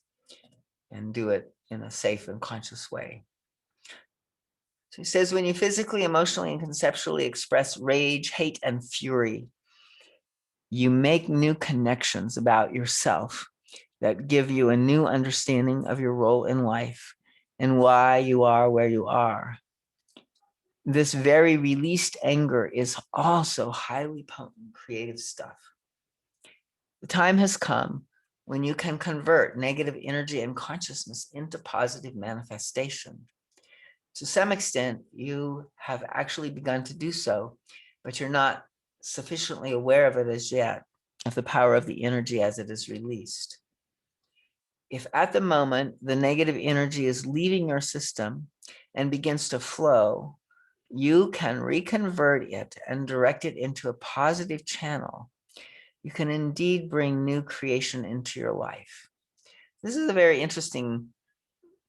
and do it in a safe and conscious way. So he says, when you physically, emotionally, and conceptually express rage, hate, and fury, you make new connections about yourself that give you a new understanding of your role in life and why you are where you are. This very released anger is also highly potent creative stuff. The time has come when you can convert negative energy and consciousness into positive manifestation. To some extent, you have actually begun to do so, but you're not sufficiently aware of it as yet, of the power of the energy as it is released. If at the moment the negative energy is leaving your system and begins to flow, you can reconvert it and direct it into a positive channel. You can indeed bring new creation into your life. This is a very interesting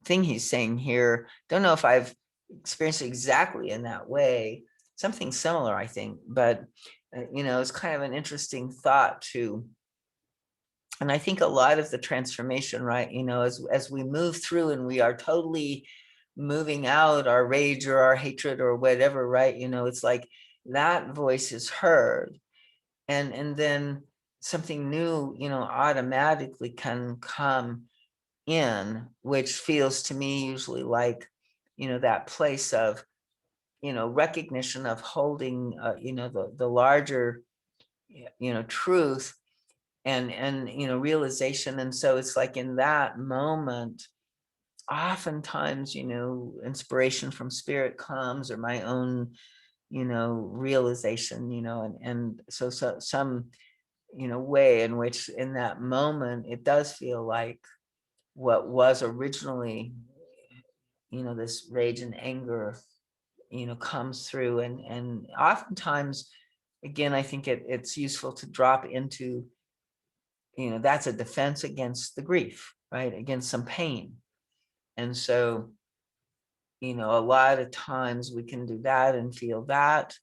thing he's saying here. Don't know if I've experienced it exactly in that way. Something similar, I think, but it's kind of an interesting thought too. And I think a lot of the transformation, right, as we move through and we are totally moving out our rage or our hatred or whatever, right, it's like that voice is heard, and then something new, automatically can come in, which feels to me usually like, that place of, recognition of holding, the larger, truth and realization. And so it's like in that moment, oftentimes, inspiration from spirit comes, or my own, realization, and so some, way in which in that moment, it does feel like what was originally, this rage and anger, comes through. And oftentimes, again, I think it's useful to drop into, that's a defense against the grief, right? Against some pain. And so, a lot of times we can do that and feel that.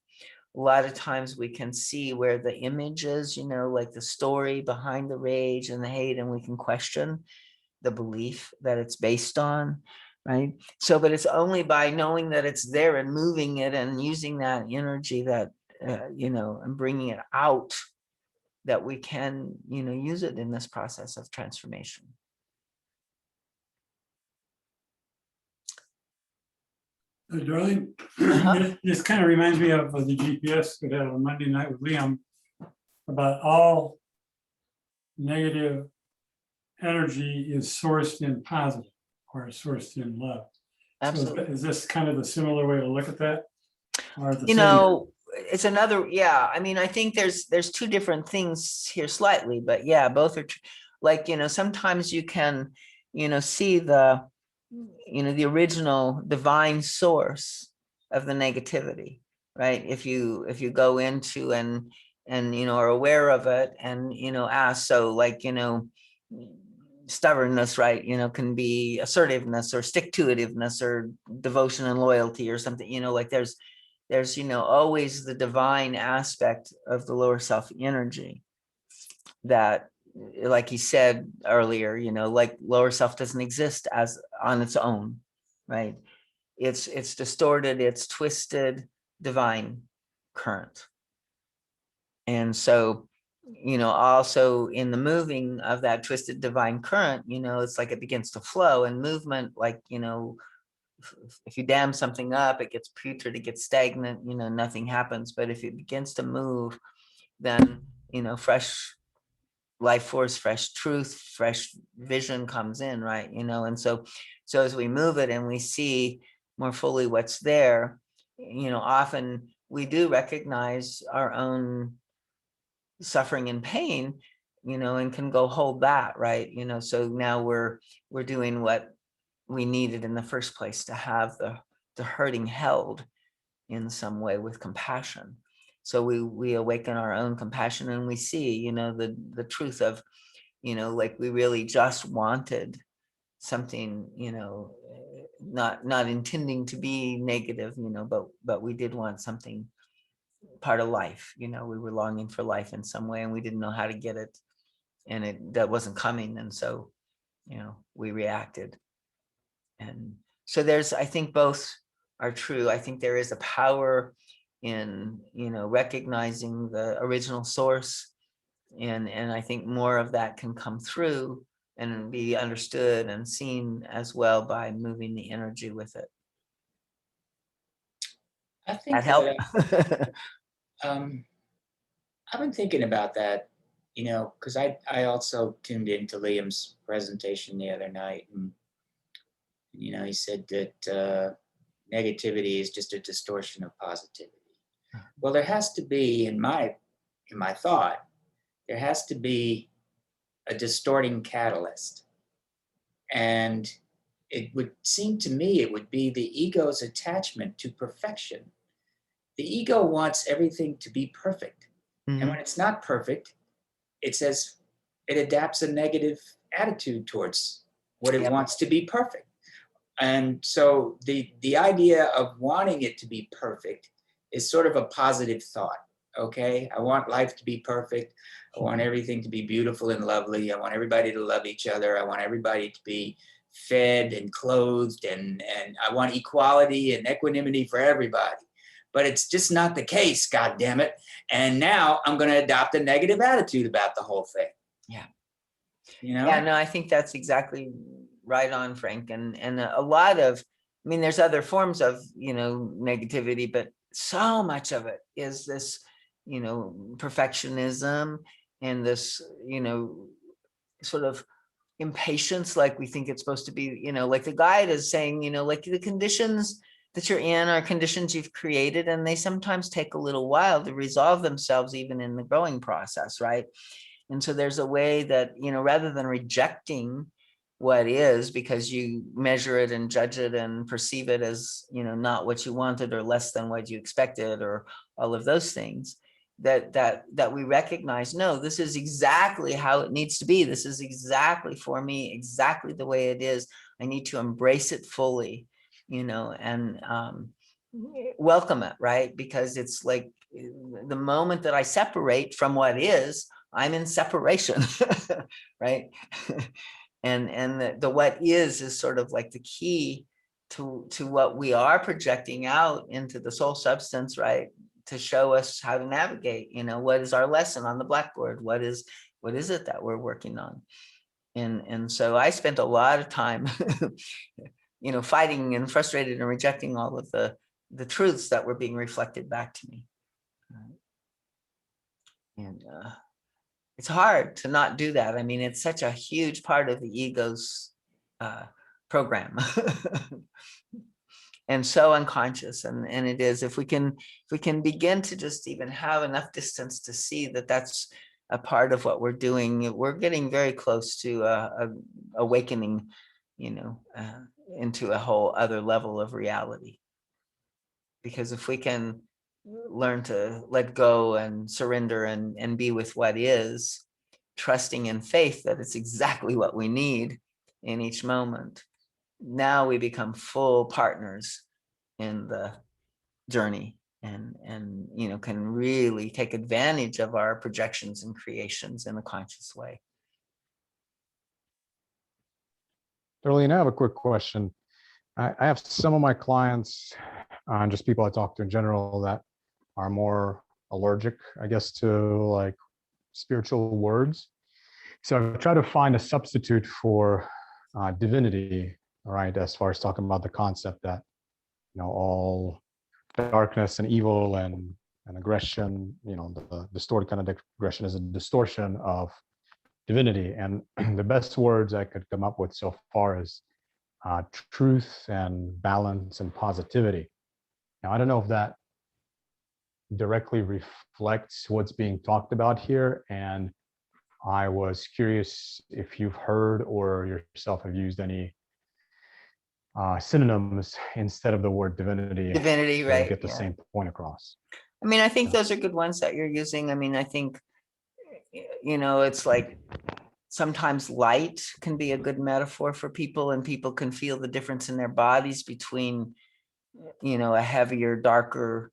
A lot of times we can see where the image is, like the story behind the rage and the hate, and we can question the belief that it's based on, right? So, but it's only by knowing that it's there and moving it and using that energy that, and bringing it out, that we can, use it in this process of transformation. Darlene, Uh-huh. this kind of reminds me of the GPS we had on Monday night with Liam about all negative energy is sourced in positive or sourced in love. Absolutely. So is this kind of the similar way to look at that? Or the You same? know, it's another, yeah. I mean, I think there's two different things here slightly, but yeah, both are like, sometimes you can, see the, the original divine source of the negativity, right? If you go into and are aware of it and, ask, so like, stubbornness, right, can be assertiveness or stick-to-itiveness or devotion and loyalty or something, like there's always the divine aspect of the lower self energy that, like he said earlier, like lower self doesn't exist as on its own, right? it's distorted, it's twisted divine current. And so, also in the moving of that twisted divine current, it's like it begins to flow, and movement, like, if you dam something up, it gets putrid, it gets stagnant, nothing happens. But if it begins to move, then, fresh life force, fresh truth, fresh vision comes in, right? And so as we move it and we see more fully what's there, often we do recognize our own suffering and pain, and can go hold that, right? So now we're doing what we needed in the first place, to have the hurting held in some way with compassion. So we awaken our own compassion, and we see, the truth of, like, we really just wanted something, not intending to be negative, but we did want something, part of life, we were longing for life in some way, and we didn't know how to get it, and that wasn't coming. And so, we reacted. And so I think both are true. I think there is a power in, recognizing the original source. And I think more of that can come through and be understood and seen as well by moving the energy with it. I think That help? I've been thinking about that, because I also tuned into Liam's presentation the other night, and he said that negativity is just a distortion of positivity. Well, there has to be, in my thought, there has to be a distorting catalyst, and it would seem to me it would be the ego's attachment to perfection. The ego wants everything to be perfect. And when it's not perfect, it says it adapts a negative attitude towards what it wants to be perfect. And so the idea of wanting it to be perfect is sort of a positive thought. Okay, I want life to be perfect. I want everything to be beautiful and lovely. I want everybody to love each other. I want everybody to be fed and clothed, and I want equality and equanimity for everybody. But it's just not the case, God damn it. And now I'm going to adopt a negative attitude about the whole thing. Yeah. Yeah, no, I think that's exactly right on, Frank. And a lot of, there's other forms of, negativity, but so much of it is this, perfectionism, and this, sort of impatience, like we think it's supposed to be, like the guide is saying, like the conditions that you're in are conditions you've created, and they sometimes take a little while to resolve themselves, even in the growing process, right? And so there's a way that, rather than rejecting what is, because you measure it and judge it and perceive it as, not what you wanted, or less than what you expected, or all of those things, that we recognize, no, this is exactly how it needs to be. This is exactly for me, exactly the way it is. I need to embrace it fully, and welcome it, right? Because it's like the moment that I separate from what is, I'm in separation, right? and the what is sort of like the key to what we are projecting out into the soul substance, right? To show us how to navigate, what is our lesson on the blackboard? What is it that we're working on? And so I spent a lot of time, fighting and frustrated and rejecting all of the truths that were being reflected back to me. And it's hard to not do that. It's such a huge part of the ego's program. And so unconscious, and it is, if we can begin to just even have enough distance to see that that's a part of what we're doing, we're getting very close to awakening, into a whole other level of reality. Because if we can learn to let go and surrender and be with what is, trusting in faith that it's exactly what we need in each moment, now we become full partners in the journey, and can really take advantage of our projections and creations in a conscious way. Darlene, I have a quick question. I have some of my clients, and just people I talk to in general, that are more allergic, I guess, to like spiritual words. So I try to find a substitute for divinity, right? As far as talking about the concept that, all darkness and evil and aggression, the distorted kind of aggression is a distortion of divinity. And the best words I could come up with so far is truth and balance and positivity. Now, I don't know if that directly reflects what's being talked about here. And I was curious if you've heard or yourself have used any synonyms instead of the word divinity Divinity, to right? get the Yeah. same point across. I mean, I think Yeah. those are good ones that you're using. I mean, I think, it's like sometimes light can be a good metaphor for people, and people can feel the difference in their bodies between, a heavier, darker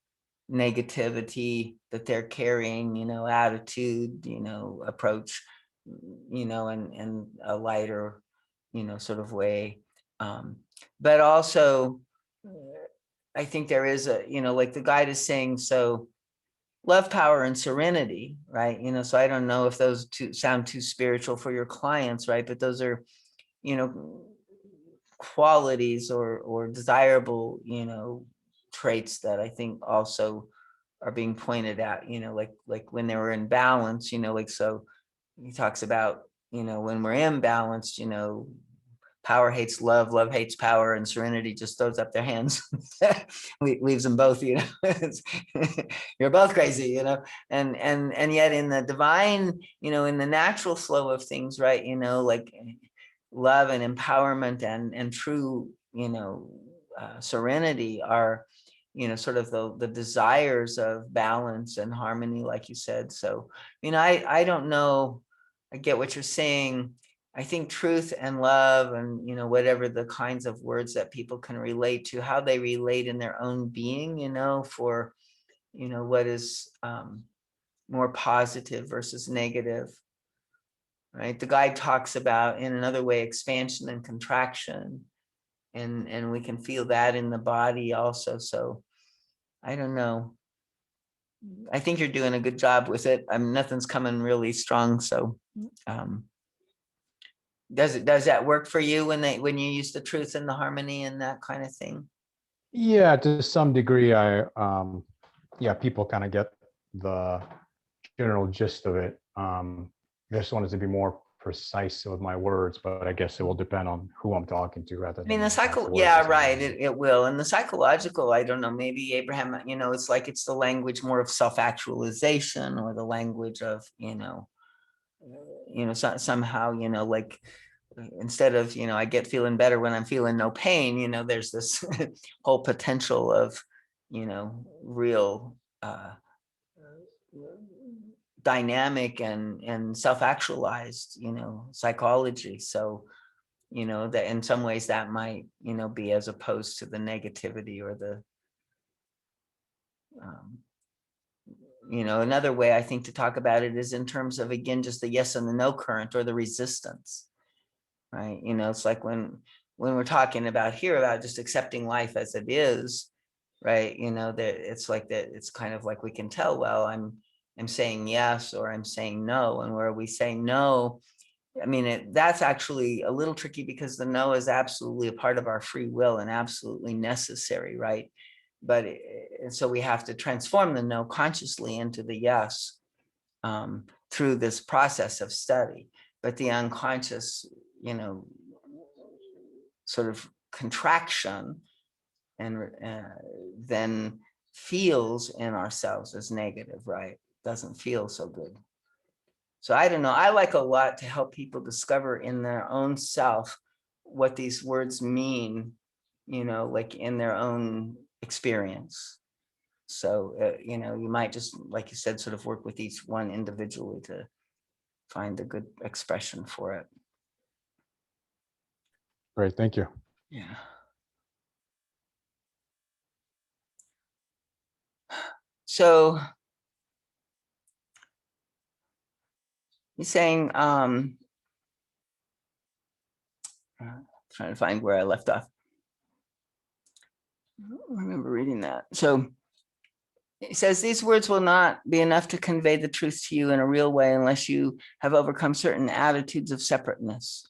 negativity that they're carrying, attitude, approach, and a lighter, sort of way. But also, I think there is like the guide is saying, so love, power, and serenity, right? So I don't know if those two sound too spiritual for your clients, right? But those are, qualities or desirable, traits that I think also are being pointed at, like when they were in balance, like, so he talks about, when we're imbalanced, power hates love, love hates power, and serenity just throws up their hands, leaves them both, you're both crazy, and yet in the divine, in the natural flow of things, right, like love and empowerment and true, serenity are, sort of the desires of balance and harmony, like you said. So, I don't know, I get what you're saying. I think truth and love and, whatever the kinds of words that people can relate to, how they relate in their own being, for, what is more positive versus negative, right? The guide talks about, in another way, expansion and contraction, and we can feel that in the body also. So I don't know. I think you're doing a good job with it. Nothing's coming really strong. So does that work for you when you use the truth and the harmony and that kind of thing? Yeah, to some degree, people kind of get the general gist of it. I just wanted to be more precise with my words, but I guess it will depend on who I'm talking to rather I mean, than the words yeah, that's right. using. It will. And the psychological, I don't know, maybe Abraham, it's like it's the language more of self-actualization, or the language of, somehow, like instead of, I get feeling better when I'm feeling no pain, there's this whole potential of, real dynamic and self-actualized, psychology. So, that in some ways that might, be as opposed to the negativity or the, another way I think to talk about it is in terms of, again, just the yes and the no current, or the resistance, right? It's like when we're talking about here about just accepting life as it is, right? That it's like that, it's kind of like we can tell, well, I'm saying yes, or I'm saying no. And where we say no, I mean, that's actually a little tricky, because the no is absolutely a part of our free will and absolutely necessary, right? But and so we have to transform the no consciously into the yes, through this process of study. But the unconscious, sort of contraction, and then feels in ourselves as negative, right? Doesn't feel so good. So I don't know. I like a lot to help people discover in their own self what these words mean, like in their own experience. So, you might just, like you said, sort of work with each one individually to find a good expression for it. Great, thank you. Yeah. So you're saying, trying to find where I left off. I remember reading that. So it says these words will not be enough to convey the truth to you in a real way unless you have overcome certain attitudes of separateness.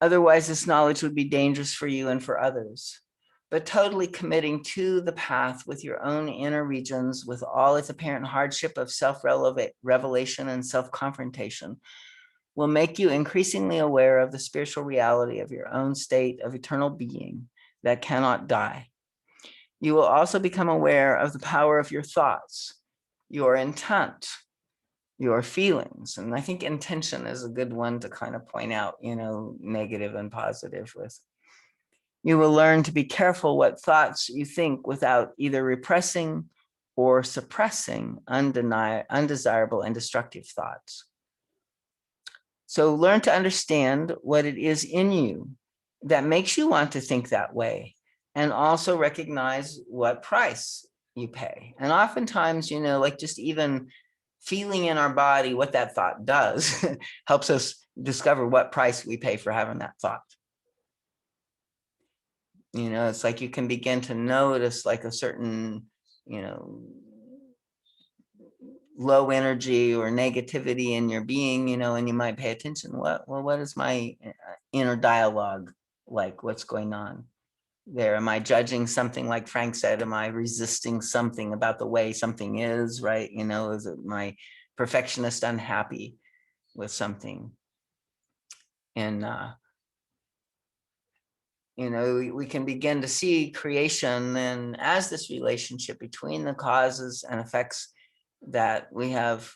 Otherwise, this knowledge would be dangerous for you and for others. But totally committing to the path with your own inner regions, with all its apparent hardship of self-revelation and self-confrontation, will make you increasingly aware of the spiritual reality of your own state of eternal being that cannot die. You will also become aware of the power of your thoughts, your intent, your feelings. And I think intention is a good one to kind of point out, negative and positive with. You will learn to be careful what thoughts you think without either repressing or suppressing undesirable and destructive thoughts. So learn to understand what it is in you that makes you want to think that way, and also recognize what price you pay. And oftentimes, like just even feeling in our body what that thought does helps us discover what price we pay for having that thought. It's like you can begin to notice like a certain, low energy or negativity in your being, and you might pay attention. What is my inner dialogue like? What's going on there? Am I judging something, like Frank said? Am I resisting something about the way something is, right? Is it my perfectionist unhappy with something? And we can begin to see creation then as this relationship between the causes and effects that we have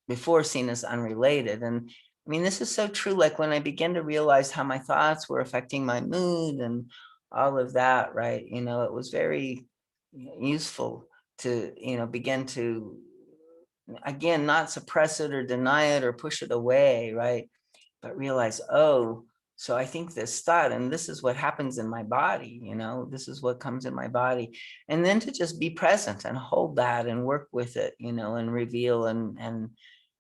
before seen as unrelated. And I mean, this is so true. Like when I begin to realize how my thoughts were affecting my mood and all of that, right? It was very useful to, begin to, again, not suppress it or deny it or push it away, right? But realize, oh, so I think this thought, and this is what happens in my body, this is what comes in my body. And then to just be present and hold that and work with it, and reveal and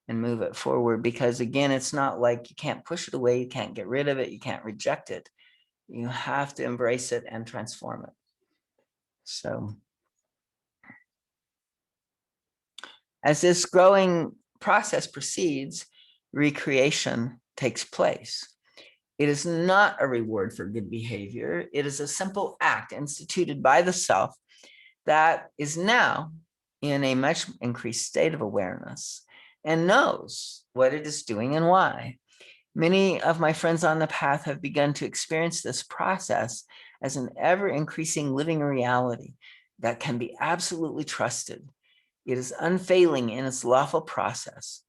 move it forward. Because again, it's not like you can't push it away, you can't get rid of it, you can't reject it. You have to embrace it and transform it. So as this growing process proceeds, recreation takes place. It is not a reward for good behavior. It is a simple act instituted by the self that is now in a much increased state of awareness and knows what it is doing and why. Many of my friends on the path have begun to experience this process as an ever-increasing living reality that can be absolutely trusted. It is unfailing in its lawful process,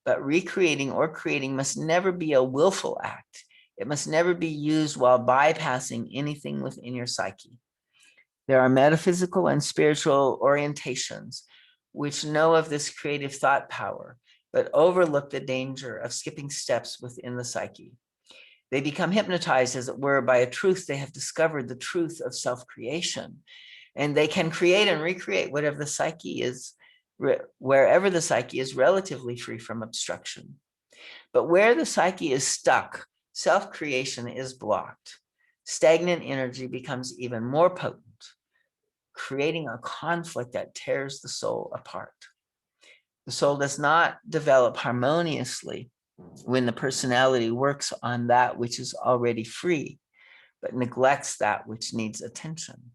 but recreating or creating must never be a willful act. It must never be used while bypassing anything within your psyche. There are metaphysical and spiritual orientations which know of this creative thought power, but overlook the danger of skipping steps within the psyche. They become hypnotized, as it were, by a truth they have discovered, the truth of self-creation. And they can create and recreate whatever the psyche is, wherever the psyche is relatively free from obstruction. But where the psyche is stuck, self-creation is blocked. Stagnant energy becomes even more potent, creating a conflict that tears the soul apart. The soul does not develop harmoniously when the personality works on that which is already free, but neglects that which needs attention.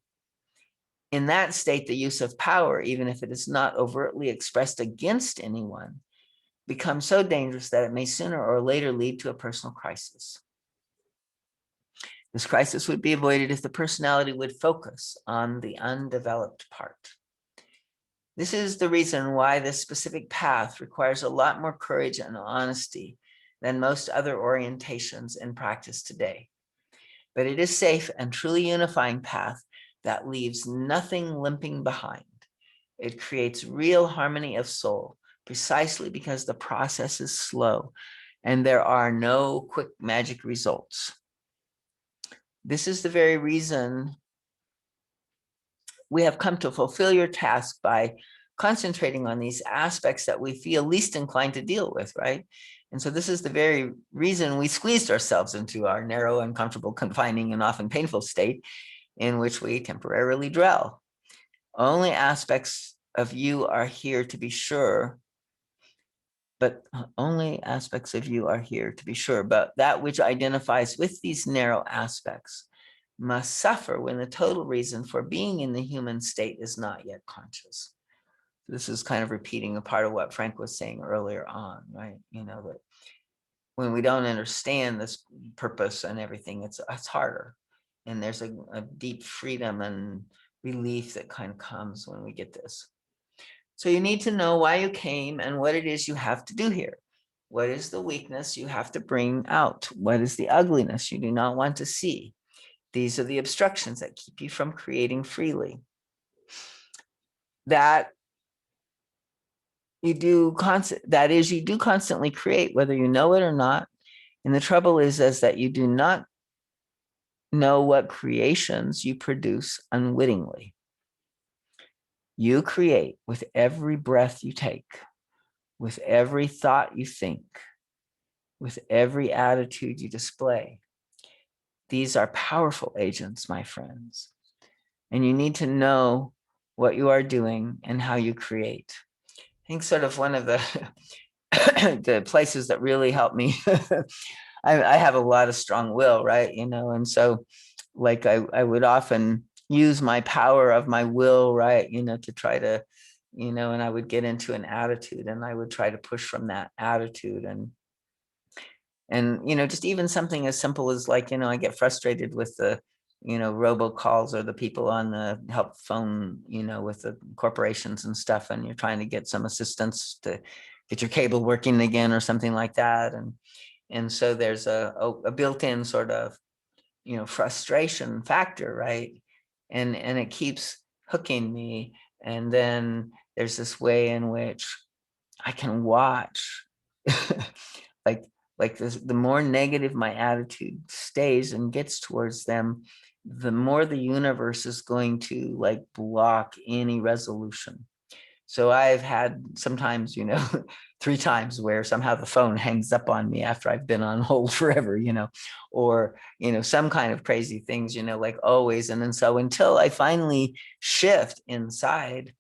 In that state, the use of power, even if it is not overtly expressed against anyone, becomes so dangerous that it may sooner or later lead to a personal crisis. This crisis would be avoided if the personality would focus on the undeveloped part. This is the reason why this specific path requires a lot more courage and honesty than most other orientations in practice today. But it is safe and truly unifying path that leaves nothing limping behind. It creates real harmony of soul, precisely because the process is slow and there are no quick magic results. This is the very reason we have come to fulfill your task by concentrating on these aspects that we feel least inclined to deal with, right? And so this is the very reason we squeezed ourselves into our narrow, uncomfortable, confining, and often painful state, in which we temporarily dwell. Only aspects of you are here to be sure, but only aspects of you are here to be sure. But that which identifies with these narrow aspects must suffer when the total reason for being in the human state is not yet conscious. This is kind of repeating a part of what Frank was saying earlier on, right? That when we don't understand this purpose and everything, it's harder. And there's a deep freedom and relief that kind of comes when we get this. So you need to know why you came and what it is you have to do here. What is the weakness you have to bring out? What is the ugliness you do not want to see? These are the obstructions that keep you from creating freely. That you do constantly create, whether you know it or not. And the trouble is that you do not know what creations you produce unwittingly. You create with every breath you take, with every thought you think, with every attitude you display. These are powerful agents, my friends. And you need to know what you are doing and how you create. I think sort of one of the the places that really helped me, I have a lot of strong will, right? And so like I would often use my power of my will, right? To try to, and I would get into an attitude and I would try to push from that attitude. And just even something as simple as like, I get frustrated with the, robocalls or the people on the help phone, with the corporations and stuff, and you're trying to get some assistance to get your cable working again or something like that. And so there's a built-in sort of, frustration factor, right? And it keeps hooking me. And then there's this way in which I can watch like this, the more negative my attitude stays and gets towards them, the more the universe is going to like block any resolution. So I've had sometimes, 3 times where somehow the phone hangs up on me after I've been on hold forever, or, some kind of crazy things, like always. And then so until I finally shift inside,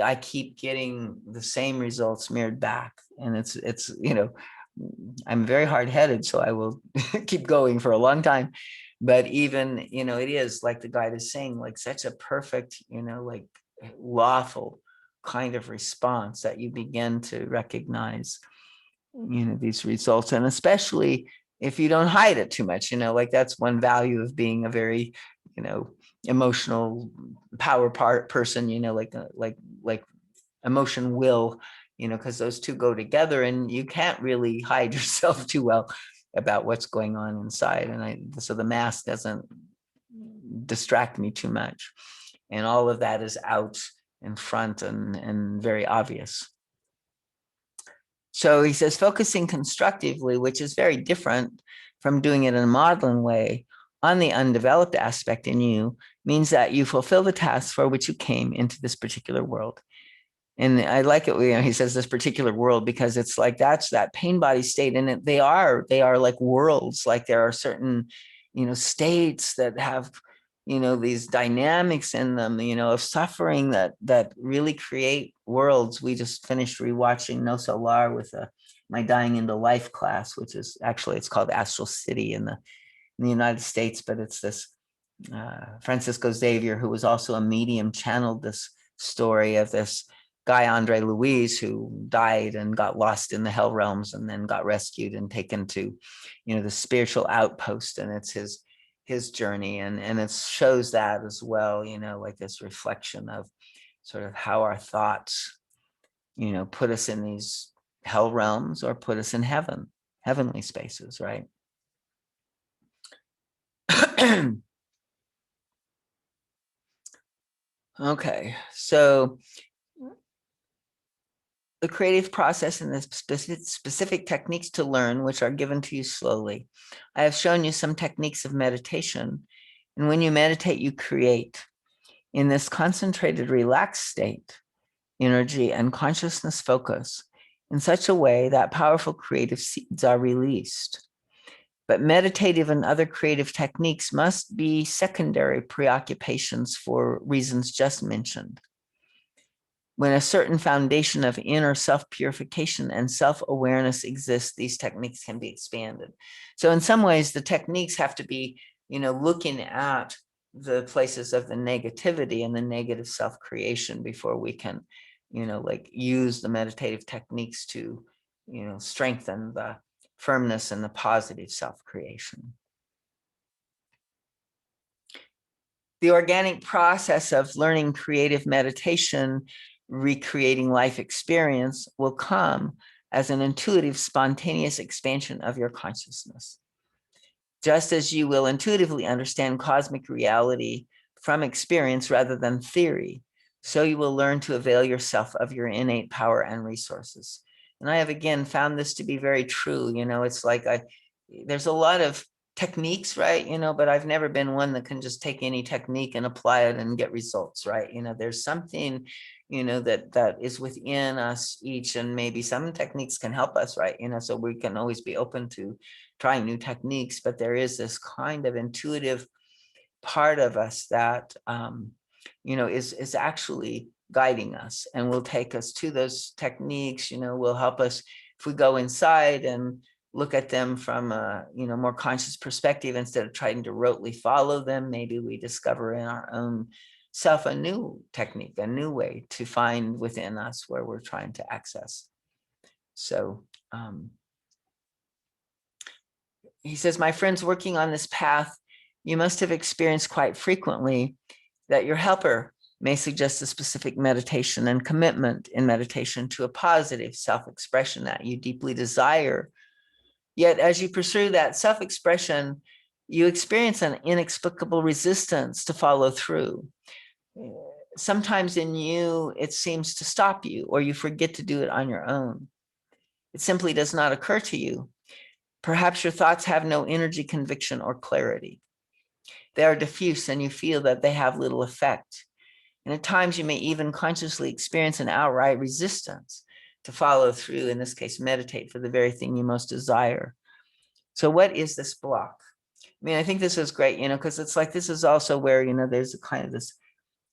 I keep getting the same results mirrored back. And it's, I'm very hard-headed, so I will keep going for a long time. But even, it is like the guide is saying, like such a perfect, like lawful kind of response that you begin to recognize, these results. And especially if you don't hide it too much, like that's one value of being a very, emotional power person, like emotion will, because those two go together and you can't really hide yourself too well about what's going on inside. And so the mask doesn't distract me too much. And all of that is out in front and very obvious. So he says, focusing constructively, which is very different from doing it in a maudlin way, on the undeveloped aspect in you means that you fulfill the task for which you came into this particular world. And I like it, he says this particular world, because it's like, that's that pain body state. And they are like worlds, like there are certain, states that have, these dynamics in them, of suffering that really create worlds. We just finished rewatching No Solar with my Dying into Life class, which is actually, it's called Astral City in the United States, but it's this Francisco Xavier, who was also a medium, channeled this story of this guy, Andre Luis, who died and got lost in the hell realms and then got rescued and taken to, the spiritual outpost. And it's his journey. And it shows that as well, like this reflection of sort of how our thoughts, put us in these hell realms or put us in heavenly spaces, right? Okay, so the creative process and the specific techniques to learn, which are given to you slowly. I have shown you some techniques of meditation. And when you meditate, you create. In this concentrated, relaxed state, energy and consciousness focus in such a way that powerful creative seeds are released. But meditative and other creative techniques must be secondary preoccupations for reasons just mentioned. When a certain foundation of inner self-purification and self-awareness exists, these techniques can be expanded. So in some ways, the techniques have to be, looking at the places of the negativity and the negative self-creation before we can, like use the meditative techniques to, strengthen the firmness and the positive self-creation. The organic process of learning creative meditation, recreating life experience, will come as an intuitive, spontaneous expansion of your consciousness. Just as you will intuitively understand cosmic reality from experience rather than theory, so you will learn to avail yourself of your innate power and resources. And I have again found this to be very true. It's like there's a lot of techniques, right? But I've never been one that can just take any technique and apply it and get results, right? There's something, that is within us each, and maybe some techniques can help us, right? So we can always be open to trying new techniques, but there is this kind of intuitive part of us that, is actually guiding us and will take us to those techniques, will help us if we go inside and look at them from a more conscious perspective instead of trying to rotely follow them. Maybe we discover in our own self a new technique, a new way to find within us where we're trying to access. So he says, my friends working on this path, you must have experienced quite frequently that your helper may suggest a specific meditation and commitment in meditation to a positive self-expression that you deeply desire. Yet as you pursue that self-expression, you experience an inexplicable resistance to follow through. Sometimes in you, it seems to stop you, or you forget to do it on your own. It simply does not occur to you. Perhaps your thoughts have no energy, conviction, or clarity. They are diffuse and you feel that they have little effect. And at times you may even consciously experience an outright resistance to follow through, in this case, meditate for the very thing you most desire. So what is this block? I mean, I think this is great, because it's like, this is also where, there's a kind of this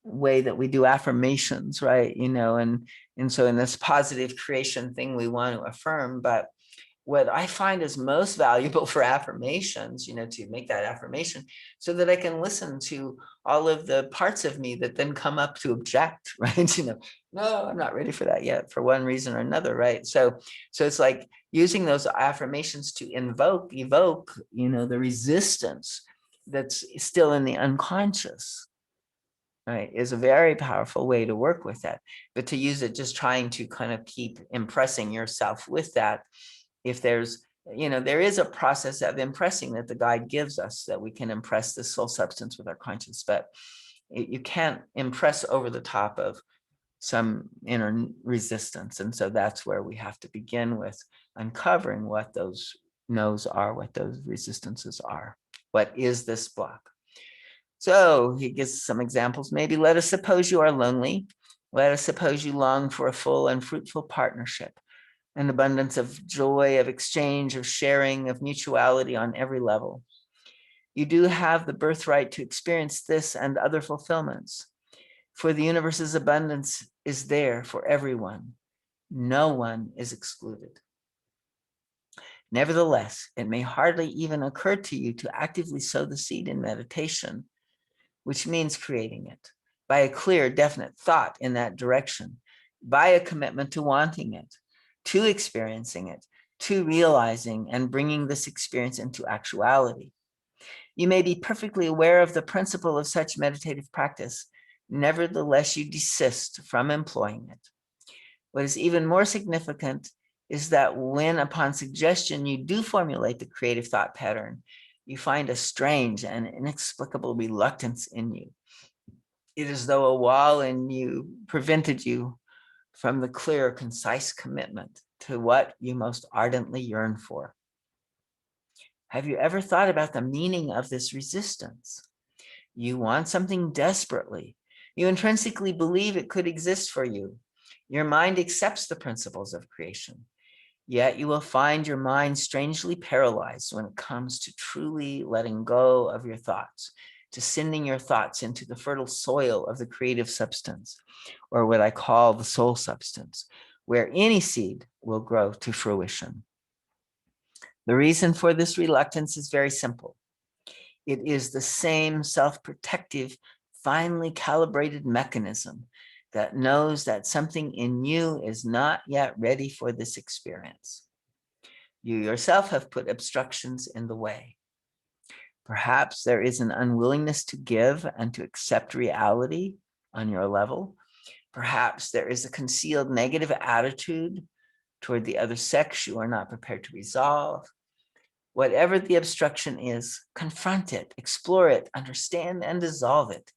way that we do affirmations, right? And so in this positive creation thing, we want to affirm, but what I find is most valuable for affirmations, to make that affirmation so that I can listen to all of the parts of me that then come up to object, right? No, I'm not ready for that yet for one reason or another, right? So it's like using those affirmations to evoke, the resistance that's still in the unconscious, right, is a very powerful way to work with that. But to use it just trying to kind of keep impressing yourself with that, if there's, there is a process of impressing that the guide gives us, that we can impress the soul substance with our conscience, but you can't impress over the top of some inner resistance. And so that's where we have to begin with uncovering what those no's are, what those resistances are. What is this block? So he gives some examples. Maybe let us suppose you are lonely. Let us suppose you long for a full and fruitful partnership, an abundance of joy, of exchange, of sharing, of mutuality on every level. You do have the birthright to experience this and other fulfillments, for the universe's abundance is there for everyone. No one is excluded. Nevertheless, it may hardly even occur to you to actively sow the seed in meditation, which means creating it by a clear, definite thought in that direction, by a commitment to wanting it, to experiencing it, to realizing and bringing this experience into actuality. You may be perfectly aware of the principle of such meditative practice. Nevertheless, you desist from employing it. What is even more significant is that when, upon suggestion, you do formulate the creative thought pattern, you find a strange and inexplicable reluctance in you. It is as though a wall in you prevented you from the clear, concise commitment to what you most ardently yearn for. Have you ever thought about the meaning of this resistance? You want something desperately. You intrinsically believe it could exist for you. Your mind accepts the principles of creation. Yet you will find your mind strangely paralyzed when it comes to truly letting go of your thoughts, to sending your thoughts into the fertile soil of the creative substance, or what I call the soul substance, where any seed will grow to fruition. The reason for this reluctance is very simple. It is the same self-protective, finely calibrated mechanism that knows that something in you is not yet ready for this experience. You yourself have put obstructions in the way. Perhaps there is an unwillingness to give and to accept reality on your level. Perhaps there is a concealed negative attitude toward the other sex you are not prepared to resolve. Whatever the obstruction is, confront it, explore it, understand and dissolve it.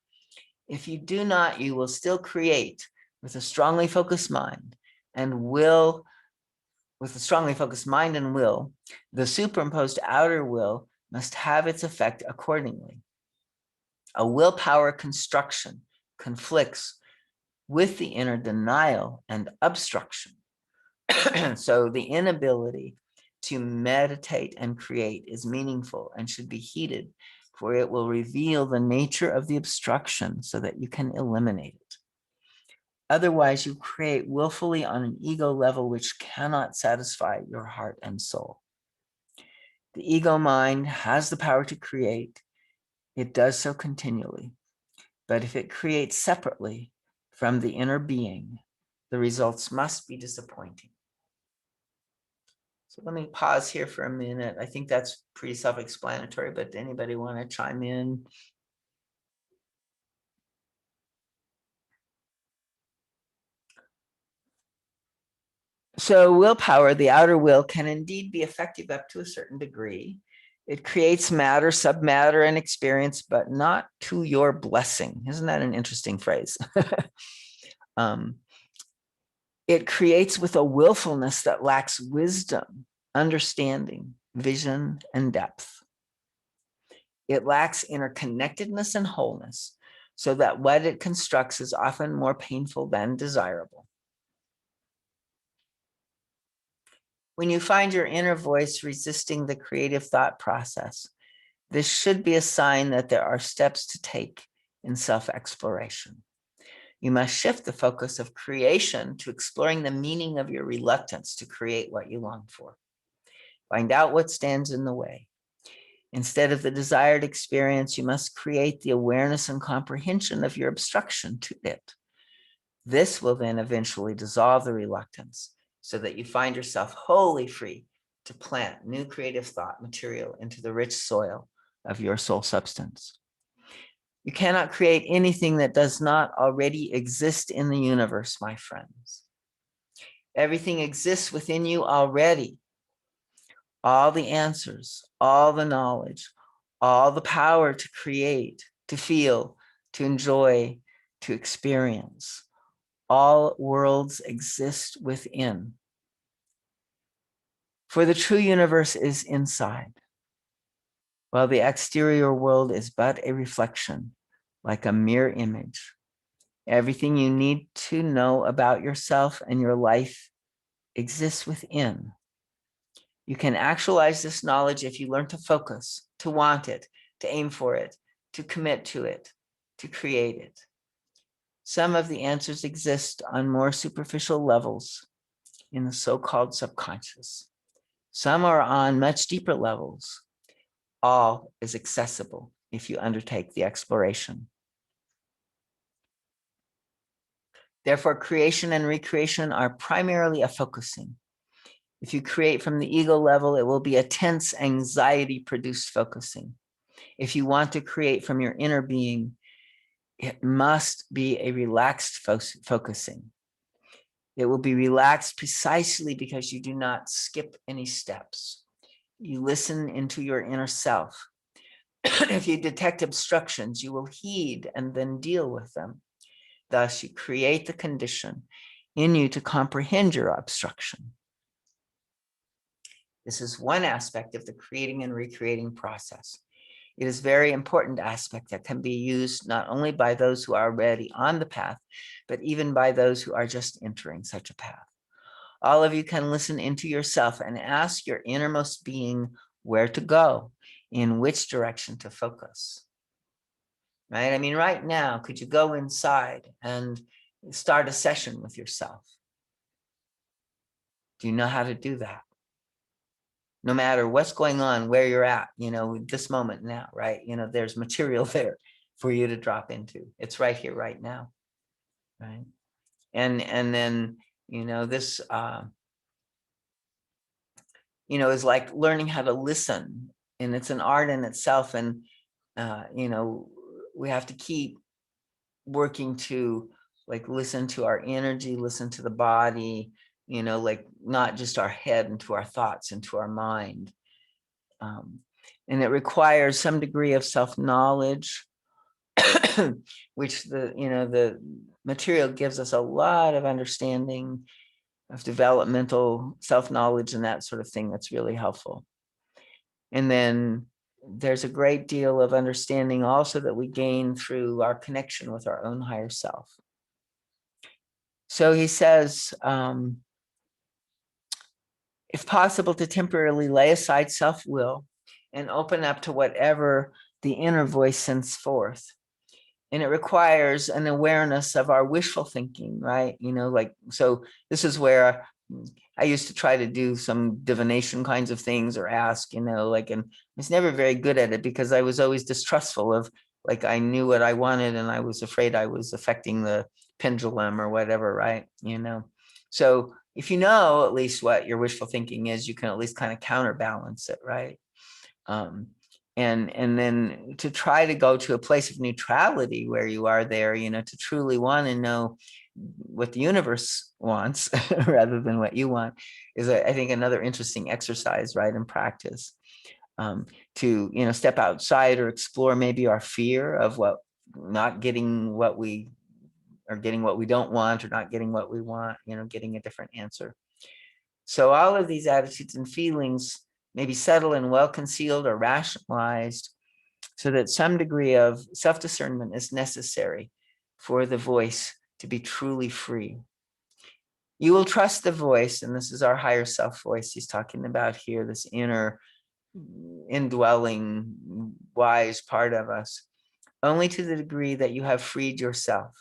If you do not, you will still create with a strongly focused mind and will, the superimposed outer will must have its effect accordingly. A willpower construction conflicts with the inner denial and obstruction. So the inability to meditate and create is meaningful and should be heeded, for it will reveal the nature of the obstruction so that you can eliminate it. Otherwise, you create willfully on an ego level which cannot satisfy your heart and soul. The ego mind has the power to create. It does so continually. But if it creates separately from the inner being, the results must be disappointing. So let me pause here for a minute. I think that's pretty self-explanatory, but anybody want to chime in? So willpower, the outer will, can indeed be effective up to a certain degree. It creates matter, submatter, and experience, but not to your blessing. Isn't that an interesting phrase? It creates with a willfulness that lacks wisdom, understanding, vision, and depth. It lacks interconnectedness and wholeness, so that what it constructs is often more painful than desirable. When you find your inner voice resisting the creative thought process, this should be a sign that there are steps to take in self-exploration. You must shift the focus of creation to exploring the meaning of your reluctance to create what you long for. Find out what stands in the way. Instead of the desired experience, you must create the awareness and comprehension of your obstruction to it. This will then eventually dissolve the reluctance so that you find yourself wholly free to plant new creative thought material into the rich soil of your soul substance. You cannot create anything that does not already exist in the universe, my friends. Everything exists within you already. All the answers, all the knowledge, all the power to create, to feel, to enjoy, to experience. All worlds exist within. For the true universe is inside, while the exterior world is but a reflection, like a mirror image. Everything you need to know about yourself and your life exists within. You can actualize this knowledge if you learn to focus, to want it, to aim for it, to commit to it, to create it. Some of the answers exist on more superficial levels in the so-called subconscious. Some are on much deeper levels. All is accessible if you undertake the exploration. Therefore, creation and recreation are primarily a focusing. If you create from the ego level, it will be a tense, anxiety-produced focusing. If you want to create from your inner being, it must be a relaxed focusing. It will be relaxed precisely because you do not skip any steps. You listen into your inner self. If you detect obstructions, you will heed and then deal with them. Thus, you create the condition in you to comprehend your obstruction. This is one aspect of the creating and recreating process. It is a very important aspect that can be used not only by those who are already on the path, but even by those who are just entering such a path. all of you can listen into yourself and ask your innermost being where to go, in which direction to focus. Right? I mean, right now, could you go inside and start a session with yourself? Do you know how to do that? No matter what's going on, where you're at, this moment now, right? There's material there for you to drop into. It's right here, right now, right? And then, this, is like learning how to listen, and it's an art in itself. And, we have to keep working to like listen to our energy, listen to the body, like not just our head, and to our thoughts, and to our mind. And it requires some degree of self-knowledge, which the material gives us a lot of understanding of developmental self-knowledge and that sort of thing that's really helpful. And then there's a great deal of understanding also that we gain through our connection with our own higher self. So he says, if possible, to temporarily lay aside self-will and open up to whatever the inner voice sends forth. And it requires an awareness of our wishful thinking, right? So this is where I used to try to do some divination kinds of things, or ask, and I was never very good at it, because I was always distrustful of, I knew what I wanted and I was afraid I was affecting the pendulum or whatever, right? So if you know at least what your wishful thinking is, you can at least kind of counterbalance it, right? And then to try to go to a place of neutrality where you are there, to truly want to know what the universe wants rather than what you want, is, I think, another interesting exercise, right, in practice. To step outside or explore maybe our fear of not getting what we, or getting what we don't want, or not getting what we want, getting a different answer. So all of these attitudes and feelings may be subtle and well concealed or rationalized, so that some degree of self-discernment is necessary for the voice to be truly free. You will trust the voice, and this is our higher self voice he's talking about here, this inner indwelling wise part of us, only to the degree that you have freed yourself.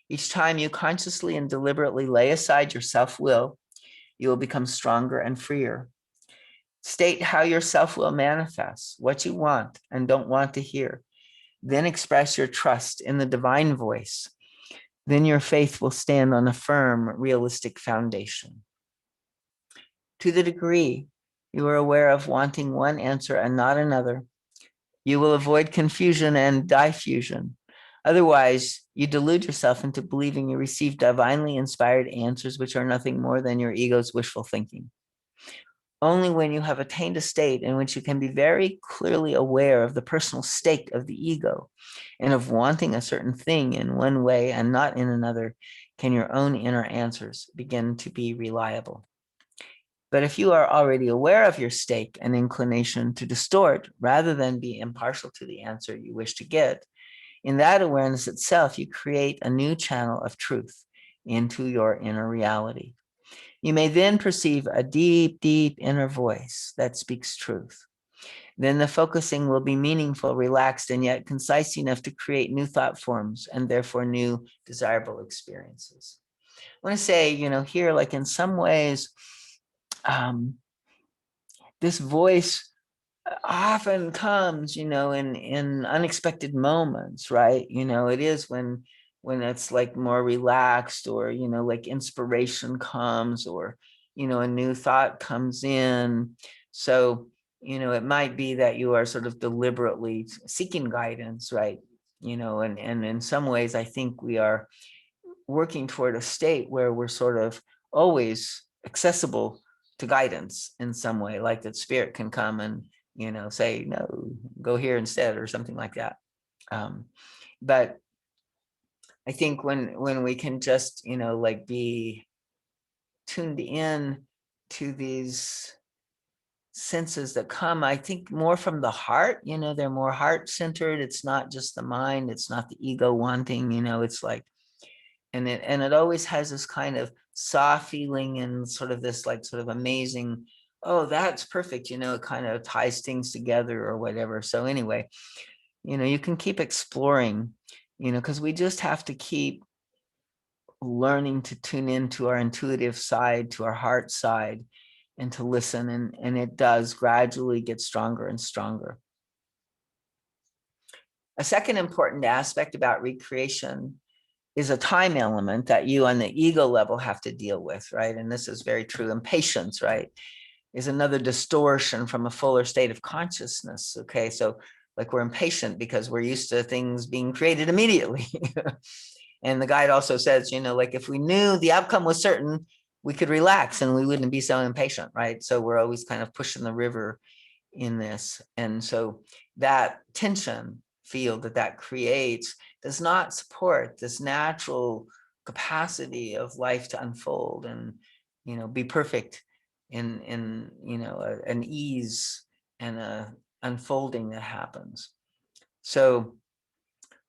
Each time you consciously and deliberately lay aside your self-will, you will become stronger and freer. State how your self-will manifests, what you want and don't want to hear. Then express your trust in the divine voice. Then your faith will stand on a firm, realistic foundation. To the degree you are aware of wanting one answer and not another, you will avoid confusion and diffusion. Otherwise, you delude yourself into believing you receive divinely inspired answers, which are nothing more than your ego's wishful thinking. Only when you have attained a state in which you can be very clearly aware of the personal stake of the ego and of wanting a certain thing in one way and not in another, can your own inner answers begin to be reliable. But if you are already aware of your stake and inclination to distort rather than be impartial to the answer you wish to get, in that awareness itself, you create a new channel of truth into your inner reality. You may then perceive a deep, deep inner voice that speaks truth. Then the focusing will be meaningful, relaxed, and yet concise enough to create new thought forms and therefore new desirable experiences. I want to say, here, like in some ways, this voice often comes, in unexpected moments, right? It is when it's like more relaxed, or, like inspiration comes, or, a new thought comes in. So, it might be that you are sort of deliberately seeking guidance, right? And in some ways, I think we are working toward a state where we're sort of always accessible to guidance in some way, like that spirit can come and, say, no, go here instead, or something like that. But I think when we can just, like be tuned in to these senses that come, I think more from the heart, they're more heart centered. It's not just the mind. It's not the ego wanting, it's like, and it always has this kind of soft feeling and sort of this like sort of amazing, oh, that's perfect, you know, it kind of ties things together or whatever. So anyway, you know, you can keep exploring, you know, because we just have to keep learning to tune into our intuitive side, to our heart side, and to listen. And it does gradually get stronger and stronger. A second important aspect about recreation is a time element that you on the ego level have to deal with, right? And this is very true. Impatience, right, is another distortion from a fuller state of consciousness. Okay, so like we're impatient because we're used to things being created immediately. And the guide also says, you know, like if we knew the outcome was certain, we could relax and we wouldn't be so impatient, right? So we're always kind of pushing the river in this. And so that tension field that creates does not support this natural capacity of life to unfold and, you know, be perfect in you know, an ease and a unfolding that happens. So,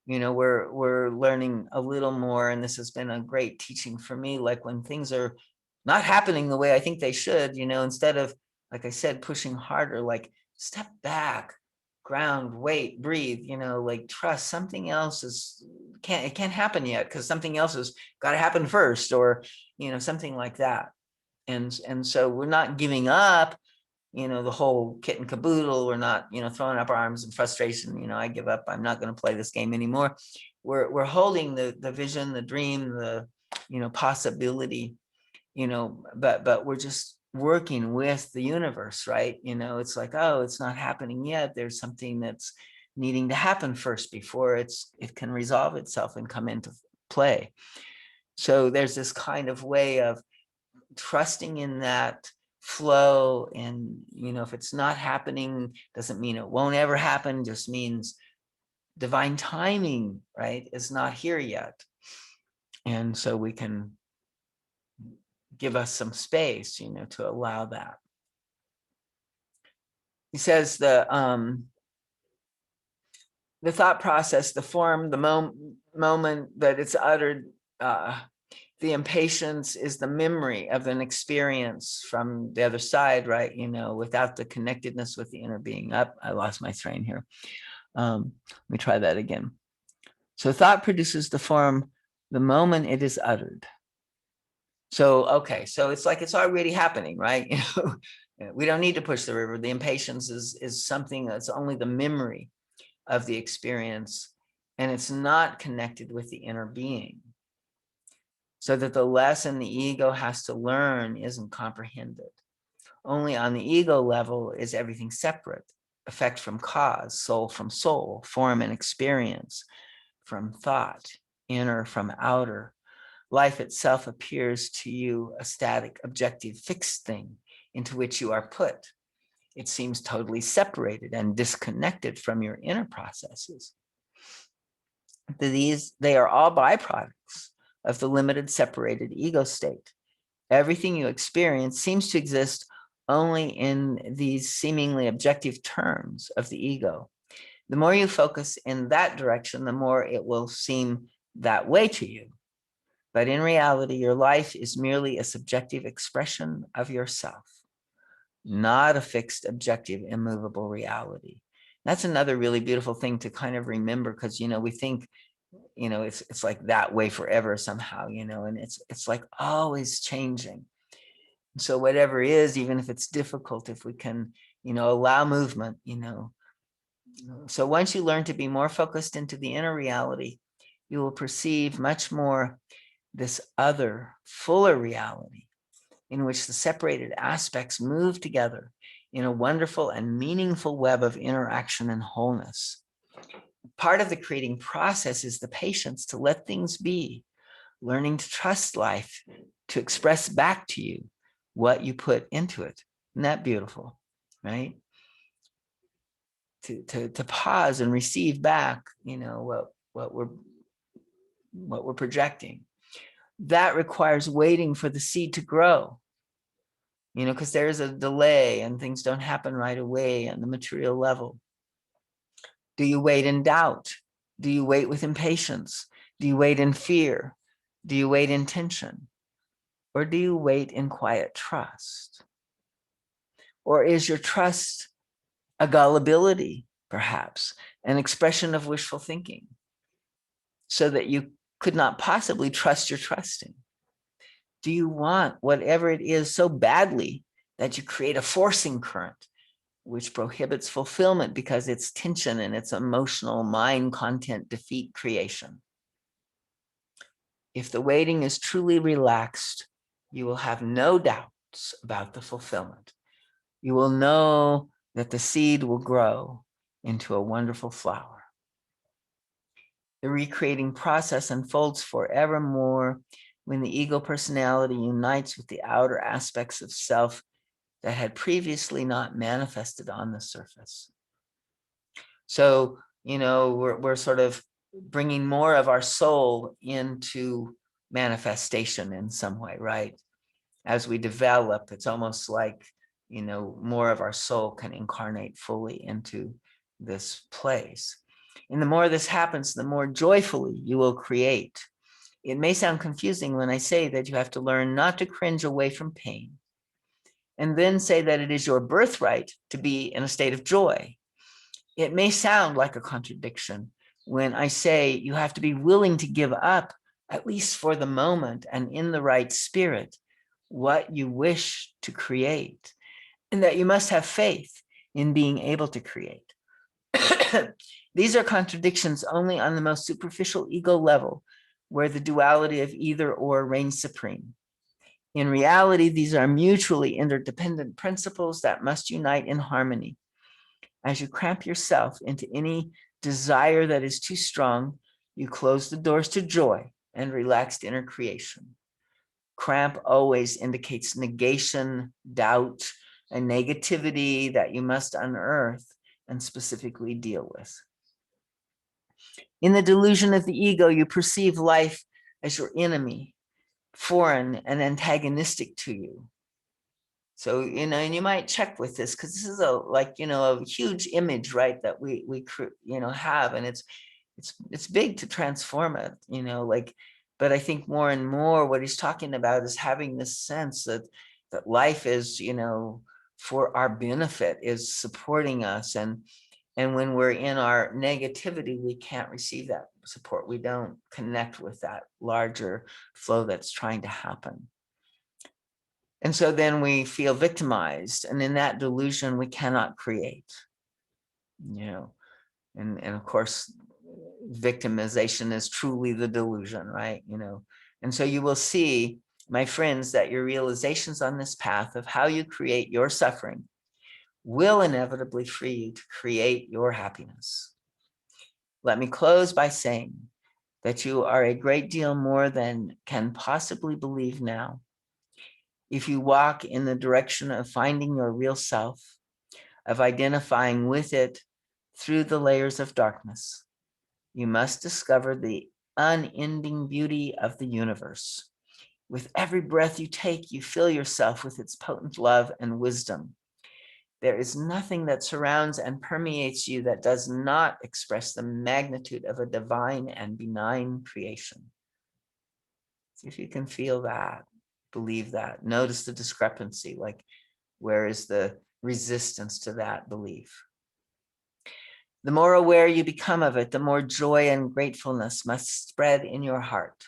you know, we're learning a little more, and this has been a great teaching for me, like when things are not happening the way I think they should, you know, instead of, like I said, pushing harder, like step back, ground, wait, breathe, you know, like trust something else it can't happen yet because something else has got to happen first, or, you know, something like that. And so we're not giving up, you know, the whole kit and caboodle. We're not, you know, throwing up our arms in frustration. You know, I give up. I'm not going to play this game anymore. We're holding the vision, the dream, the, you know, possibility, you know, but we're just working with the universe, right? You know, it's like, oh, it's not happening yet. There's something that's needing to happen first before it can resolve itself and come into play. So there's this kind of way of trusting in that flow. And, you know, if it's not happening, doesn't mean it won't ever happen, just means divine timing, right, is not here yet. And so we can give us some space, you know, to allow that. He says the thought process, the form, the moment that it's uttered, the impatience is the memory of an experience from the other side, right? You know, without the connectedness with the inner being. I lost my train here. Let me try that again. So thought produces the form the moment it is uttered. So, okay, so it's like it's already happening, right? You know, we don't need to push the river. The impatience is something that's only the memory of the experience, and it's not connected with the inner being. So that the lesson the ego has to learn isn't comprehended. Only on the ego level is everything separate. Effect from cause, soul from soul, form and experience from thought, inner from outer. Life itself appears to you a static, objective, fixed thing into which you are put. It seems totally separated and disconnected from your inner processes. They are all byproducts of the limited, separated ego state. Everything you experience seems to exist only in these seemingly objective terms of the ego. The more you focus in that direction, the more it will seem that way to you. But in reality, your life is merely a subjective expression of yourself, not a fixed, objective, immovable reality. That's another really beautiful thing to kind of remember, because, you know, we think, you know, it's like that way forever somehow, you know, and it's like always changing. So whatever is, even if it's difficult, if we can, you know, allow movement, you know. So once you learn to be more focused into the inner reality, you will perceive much more this other, fuller reality in which the separated aspects move together in a wonderful and meaningful web of interaction and wholeness. Part of the creating process is the patience to let things be, learning to trust life, to express back to you what you put into it. Isn't that beautiful, right? To pause and receive back, you know, what we're projecting. That requires waiting for the seed to grow, you know, because there's a delay and things don't happen right away on the material level. Do you wait in doubt? Do you wait with impatience? Do you wait in fear? Do you wait in tension? Or do you wait in quiet trust? Or is your trust a gullibility, perhaps, an expression of wishful thinking, so that you could not possibly trust your trusting? Do you want whatever it is so badly that you create a forcing current which prohibits fulfillment because its tension and its emotional mind content defeat creation? If the waiting is truly relaxed, you will have no doubts about the fulfillment. You will know that the seed will grow into a wonderful flower. The recreating process unfolds forevermore when the ego personality unites with the outer aspects of self that had previously not manifested on the surface. So, we're sort of bringing more of our soul into manifestation in some way, right? As we develop, it's almost like, more of our soul can incarnate fully into this place. And the more this happens, the more joyfully you will create. It may sound confusing when I say that you have to learn not to cringe away from pain, and then say that it is your birthright to be in a state of joy. It may sound like a contradiction when I say you have to be willing to give up, at least for the moment and in the right spirit, what you wish to create, and that you must have faith in being able to create. These are contradictions only on the most superficial ego level, where the duality of either or reigns supreme. In reality, these are mutually interdependent principles that must unite in harmony. As you cramp yourself into any desire that is too strong, you close the doors to joy and relaxed inner creation. Cramp always indicates negation, doubt, and negativity that you must unearth and specifically deal with. In the delusion of the ego, you perceive life as your enemy, foreign and antagonistic to you. So, and you might check with this, because this is a huge image, right, that we have, and it's big to transform it, but I think more and more what he's talking about is having this sense that life is, for our benefit, is supporting us, and when we're in our negativity, we can't receive that support. We don't connect with that larger flow that's trying to happen. And so then we feel victimized. And in that delusion, we cannot create, and of course, victimization is truly the delusion, right? And so you will see, my friends, that your realizations on this path of how you create your suffering will inevitably free you to create your happiness. Let me close by saying that you are a great deal more than can possibly believe now. If you walk in the direction of finding your real self, of identifying with it through the layers of darkness, you must discover the unending beauty of the universe. With every breath you take, you fill yourself with its potent love and wisdom. There is nothing that surrounds and permeates you that does not express the magnitude of a divine and benign creation. See if you can feel that, believe that. Notice the discrepancy, like where is the resistance to that belief? The more aware you become of it, the more joy and gratefulness must spread in your heart.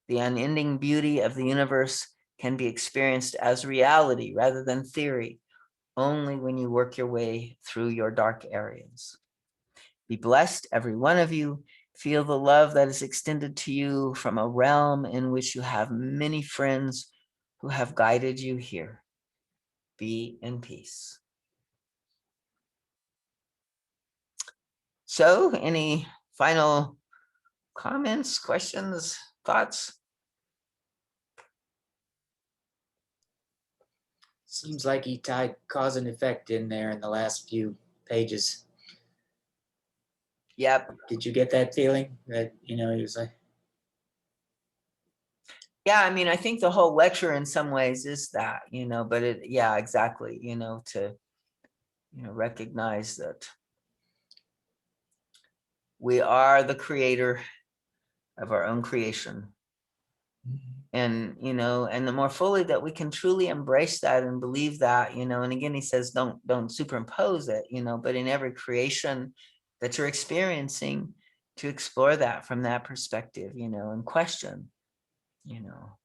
The unending beauty of the universe can be experienced as reality rather than theory, only when you work your way through your dark areas. Be blessed, every one of you. Feel the love that is extended to you from a realm in which you have many friends who have guided you here. Be in peace. So, any final comments, questions, thoughts? Seems like he tied cause and effect in there in the last few pages. Yep. Did you get that feeling that, he was like, Yeah, I mean, I think the whole lecture in some ways is that, but yeah, exactly, to, recognize that we are the creator of our own creation. and, you know, and the more fully that we can truly embrace that and believe that, you know, and again, he says, don't superimpose it, you know, but in every creation that you're experiencing, to explore that from that perspective, you know, and question, you know,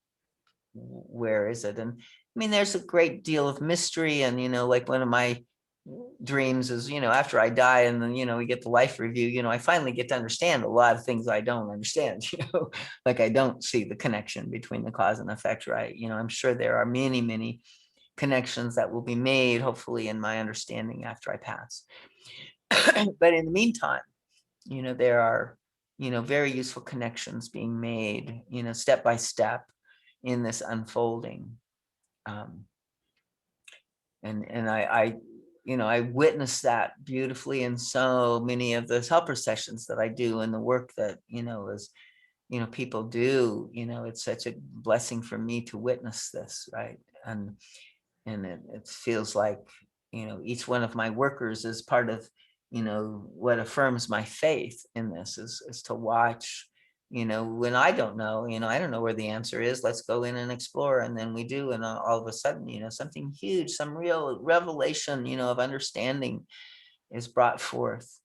where is it? And I mean, there's a great deal of mystery, and, you know, like one of my dreams is, you know, after I die and then, you know, we get the life review, you know, I finally get to understand a lot of things I don't understand, you know, like I don't see the connection between the cause and effect, right? You know, I'm sure there are many, many connections that will be made, hopefully, in my understanding after I pass. But in the meantime, you know, there are, you know, very useful connections being made, you know, step by step in this unfolding. And I, you know, I witnessed that beautifully in so many of those helper sessions that I do, and the work that, you know, is, you know, people do, you know, it's such a blessing for me to witness this, right? And it feels like, you know, each one of my workers is part of, you know, what affirms my faith in this is to watch, you know, when I don't know, you know, I don't know where the answer is, let's go in and explore. And then we do, and all of a sudden, you know, something huge, some real revelation, you know, of understanding is brought forth.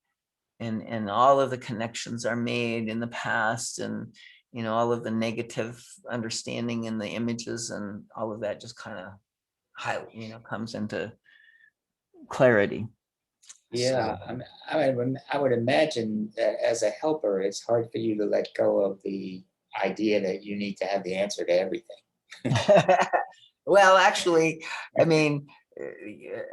And all of the connections are made in the past, and, you know, all of the negative understanding in the images and all of that just kind of, you know, comes into clarity. Yeah, So, I would imagine that as a helper, it's hard for you to let go of the idea that you need to have the answer to everything. well, actually, I mean,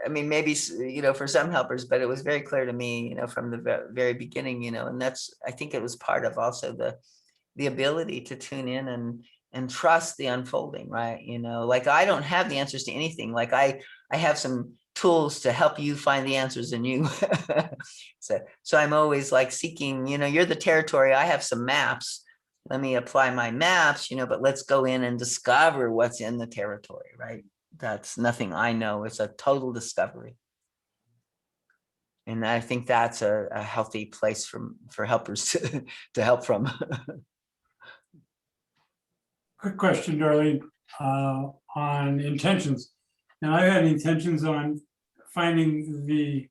maybe, you know, for some helpers, but it was very clear to me, you know, from the very beginning, you know, and that's, I think it was part of also the ability to tune in and trust the unfolding, right? You know, like I don't have the answers to anything. Like I have some tools to help you find the answers in you. So I'm always like seeking, you know, you're the territory, I have some maps, let me apply my maps, you know, but let's go in and discover what's in the territory, right? That's nothing I know, it's a total discovery. And I think that's a healthy place for helpers to help from. Quick question, Darlene, on intentions. And I had intentions on finding the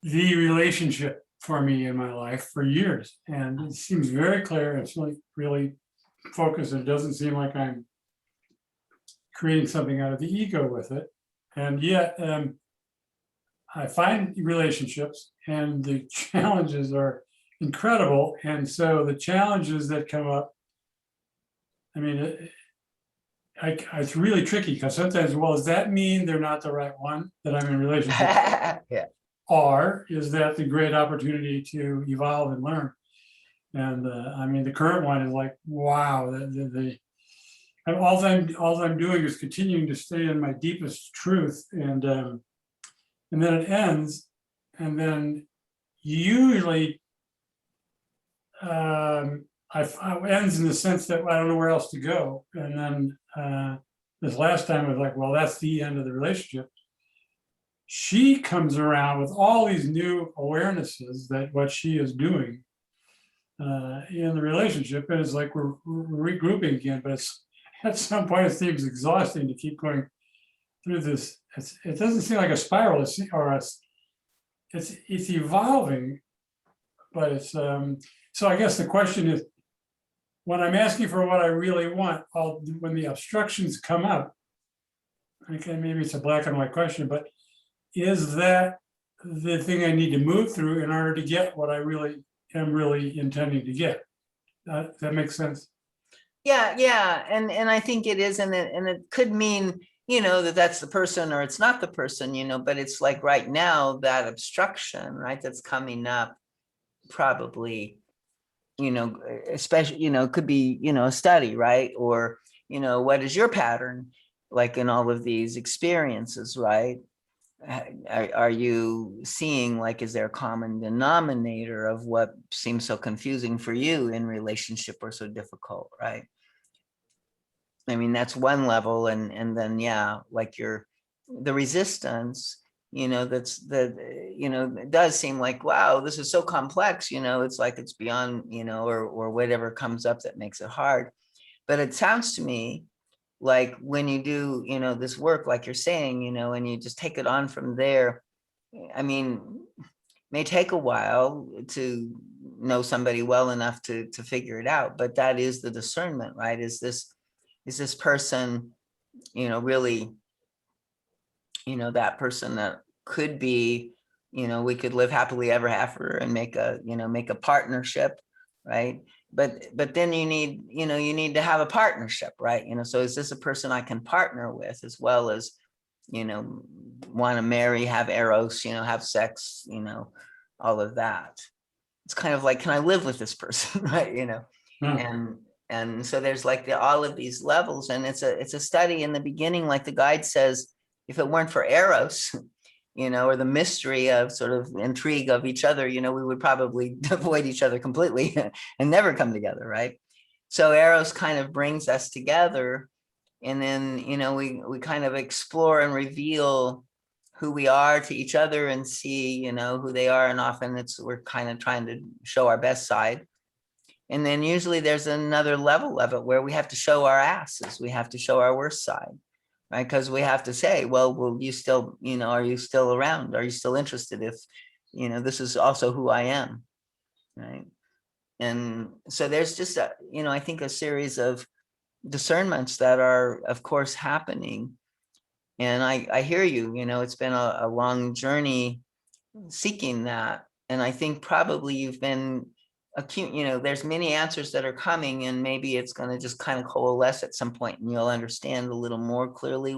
relationship for me in my life for years. And it seems very clear. It's like really focused. It doesn't seem like I'm creating something out of the ego with it. And yet I find relationships, and the challenges are incredible. And so the challenges that come up, I mean, it's really tricky, because sometimes, well, does that mean they're not the right one that I'm in relationship with? Yeah. Or is that the great opportunity to evolve and learn? And I mean, the current one is like, wow, and all I'm doing is continuing to stay in my deepest truth, and then it ends, and then usually it ends in the sense that I don't know where else to go. And then this last time I was like, well, that's the end of the relationship. She comes around with all these new awarenesses that what she is doing in the relationship, and it's like we're regrouping again. But at some point it seems exhausting to keep going through this. It doesn't seem like a spiral, it's evolving, but it's so I guess the question is, when I'm asking for what I really want, when the obstructions come up, okay, maybe it's a black and white question, but is that the thing I need to move through in order to get what I really am intending to get? That makes sense. Yeah, and I think it is, and it could mean, you know, that's the person or it's not the person, you know, but it's like right now that obstruction, right, that's coming up, probably, you know, especially, you know, it could be, you know, a study, right? Or, you know, what is your pattern like in all of these experiences, right? Are you seeing, like, is there a common denominator of what seems so confusing for you in relationship or so difficult, right? I mean, that's one level. And then, yeah, like the resistance, you know, you know, it does seem like, wow, this is so complex, you know, it's like it's beyond, you know, or whatever comes up that makes it hard. But it sounds to me like when you do, this work, like you're saying, and you just take it on from there. I mean, may take a while to know somebody well enough to figure it out, but that is the discernment, right? Is this person, really, that person that could be, we could live happily ever after and make a partnership, right? But then you need to have a partnership, right? So is this a person I can partner with, as well as, want to marry, have eros, have sex, all of that. It's kind of like, can I live with this person, right? And so there's like all of these levels, and it's a study in the beginning, like the guide says, if it weren't for eros, or the mystery of sort of intrigue of each other, we would probably avoid each other completely and never come together, right? So eros kind of brings us together, and then, we kind of explore and reveal who we are to each other and see, who they are. And often we're kind of trying to show our best side. And then usually there's another level of it where we have to show our asses. We have to show our worst side, right? Because we have to say, well, will you still, are you still around? Are you still interested if, this is also who I am, right? And so there's just I think a series of discernments that are, of course, happening. And I hear you, it's been a long journey seeking that. And I think probably you've been acute, there's many answers that are coming, and maybe it's going to just kind of coalesce at some point, and you'll understand a little more clearly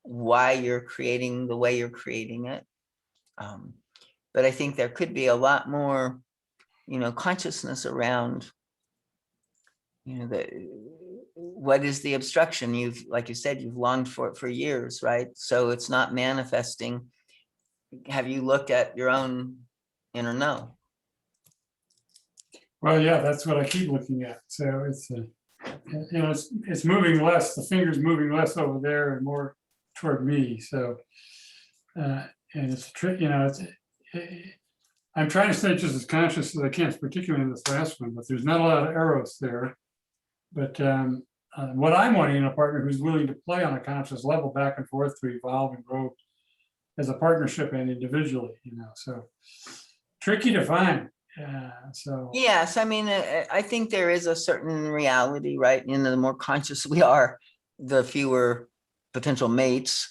why you're creating the way you're creating it. But I think there could be a lot more, consciousness around, what is the obstruction like you said, you've longed for it for years, right? So it's not manifesting. Have you looked at your own inner no? Well, yeah, that's what I keep looking at. So it's, it's moving less, the finger's moving less over there and more toward me. So, and it's tricky, I'm trying to stay just as conscious as I can, particularly in this last one, but there's not a lot of eros there. But what I'm wanting in a partner who's willing to play on a conscious level back and forth to evolve and grow as a partnership and individually, so tricky to find. So yes, I mean, I think there is a certain reality, right? The more conscious we are, the fewer potential mates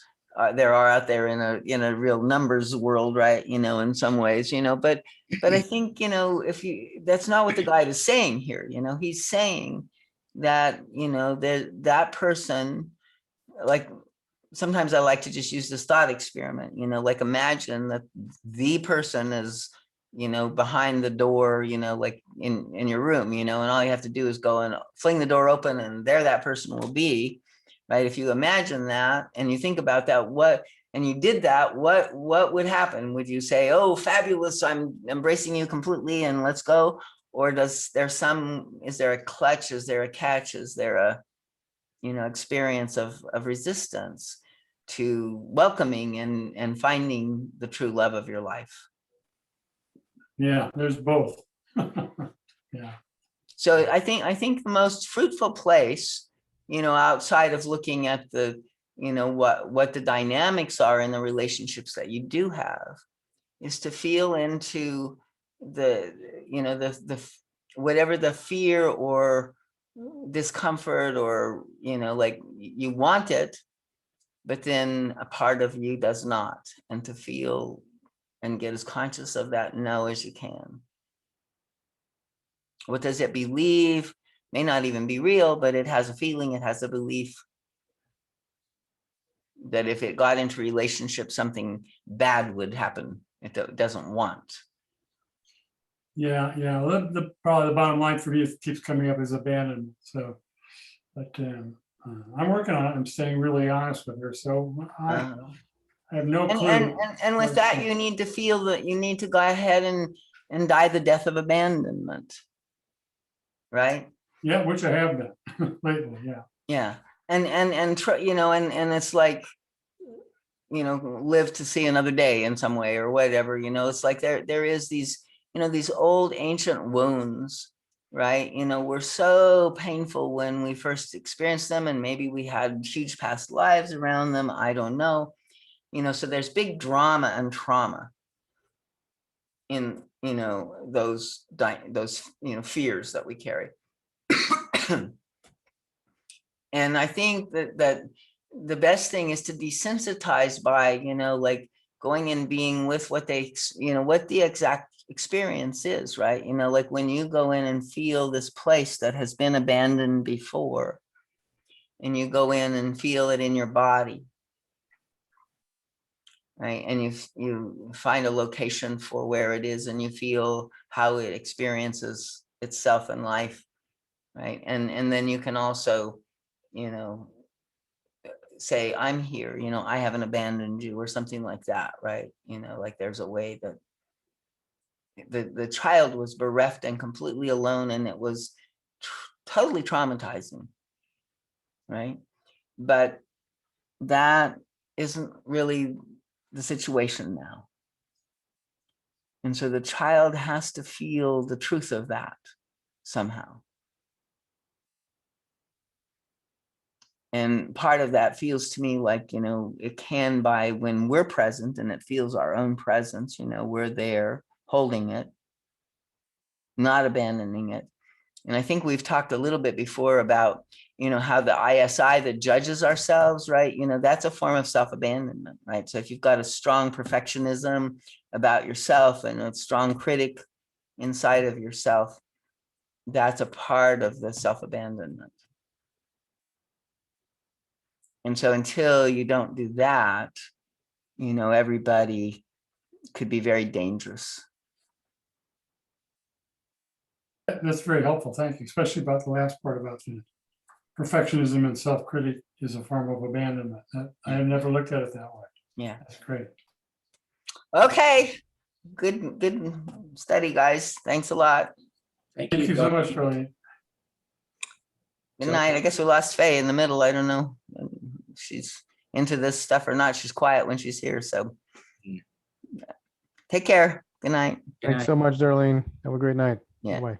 there are out there in a real numbers world, right? In some ways, but I think, that's not what the guide is saying here. He's saying that, that person, like, sometimes I like to just use this thought experiment, like imagine that the person is, behind the door, like in your room, and all you have to do is go and fling the door open, and there that person will be, right? If you imagine that and you think about that, and you did that, what would happen? Would you say, oh, fabulous, I'm embracing you completely and let's go? Or is there a clutch? Is there a catch? Is there a, experience of resistance to welcoming and finding the true love of your life? yeah, there's both. Yeah. So I think the most fruitful place, outside of looking at the, what the dynamics are in the relationships that you do have, is to feel into the, the whatever the fear or discomfort or, like you want it, but then a part of you does not, and to feel and get as conscious of that no as you can. What does it believe? May not even be real, but it has a feeling, it has a belief that if it got into relationship, something bad would happen. It doesn't want. Yeah. Probably the bottom line for me is keeps coming up is abandonment. So, but I'm working on it. I'm staying really honest with her. So I have no clue. And with that, you need to feel that you need to go ahead and die the death of abandonment. Right? Yeah, which I have done lately. Yeah. Yeah. And it's like, live to see another day in some way or whatever, it's like there is these, these old ancient wounds right? Were so painful when we first experienced them, and maybe we had huge past lives around them. I don't know. So there's big drama and trauma in, those fears that we carry. And I think that the best thing is to desensitize by, like going and being with what what the exact experience is, right? Like when you go in and feel this place that has been abandoned before, and you go in and feel it in your body, right? And you find a location for where it is, and you feel how it experiences itself in life, right? And then you can also, say, I'm here, I haven't abandoned you, or something like that, right? Like there's a way that the child was bereft and completely alone, and it was totally traumatizing, right? But that isn't really the situation now. And so the child has to feel the truth of that somehow. And part of that feels to me like, it can by when we're present and it feels our own presence, we're there holding it, not abandoning it. And I think we've talked a little bit before about, how the ISI that judges ourselves, right? That's a form of self-abandonment, right? So if you've got a strong perfectionism about yourself and a strong critic inside of yourself, that's a part of the self-abandonment. And so until you don't do that, everybody could be very dangerous. That's very helpful. Thank you, especially about the last part about the perfectionism and self-critic is a form of abandonment. I have never looked at it that way. Yeah. That's great. Okay. Good study, guys. Thanks a lot. Thank Thank you so Doug. much, Charlene. Good night. I guess we lost Faye in the middle. I don't know if she's into this stuff or not. She's quiet when she's here. So take care. Good night. Good Thanks night. so much, Darlene. Have a great night. Yeah. Bye.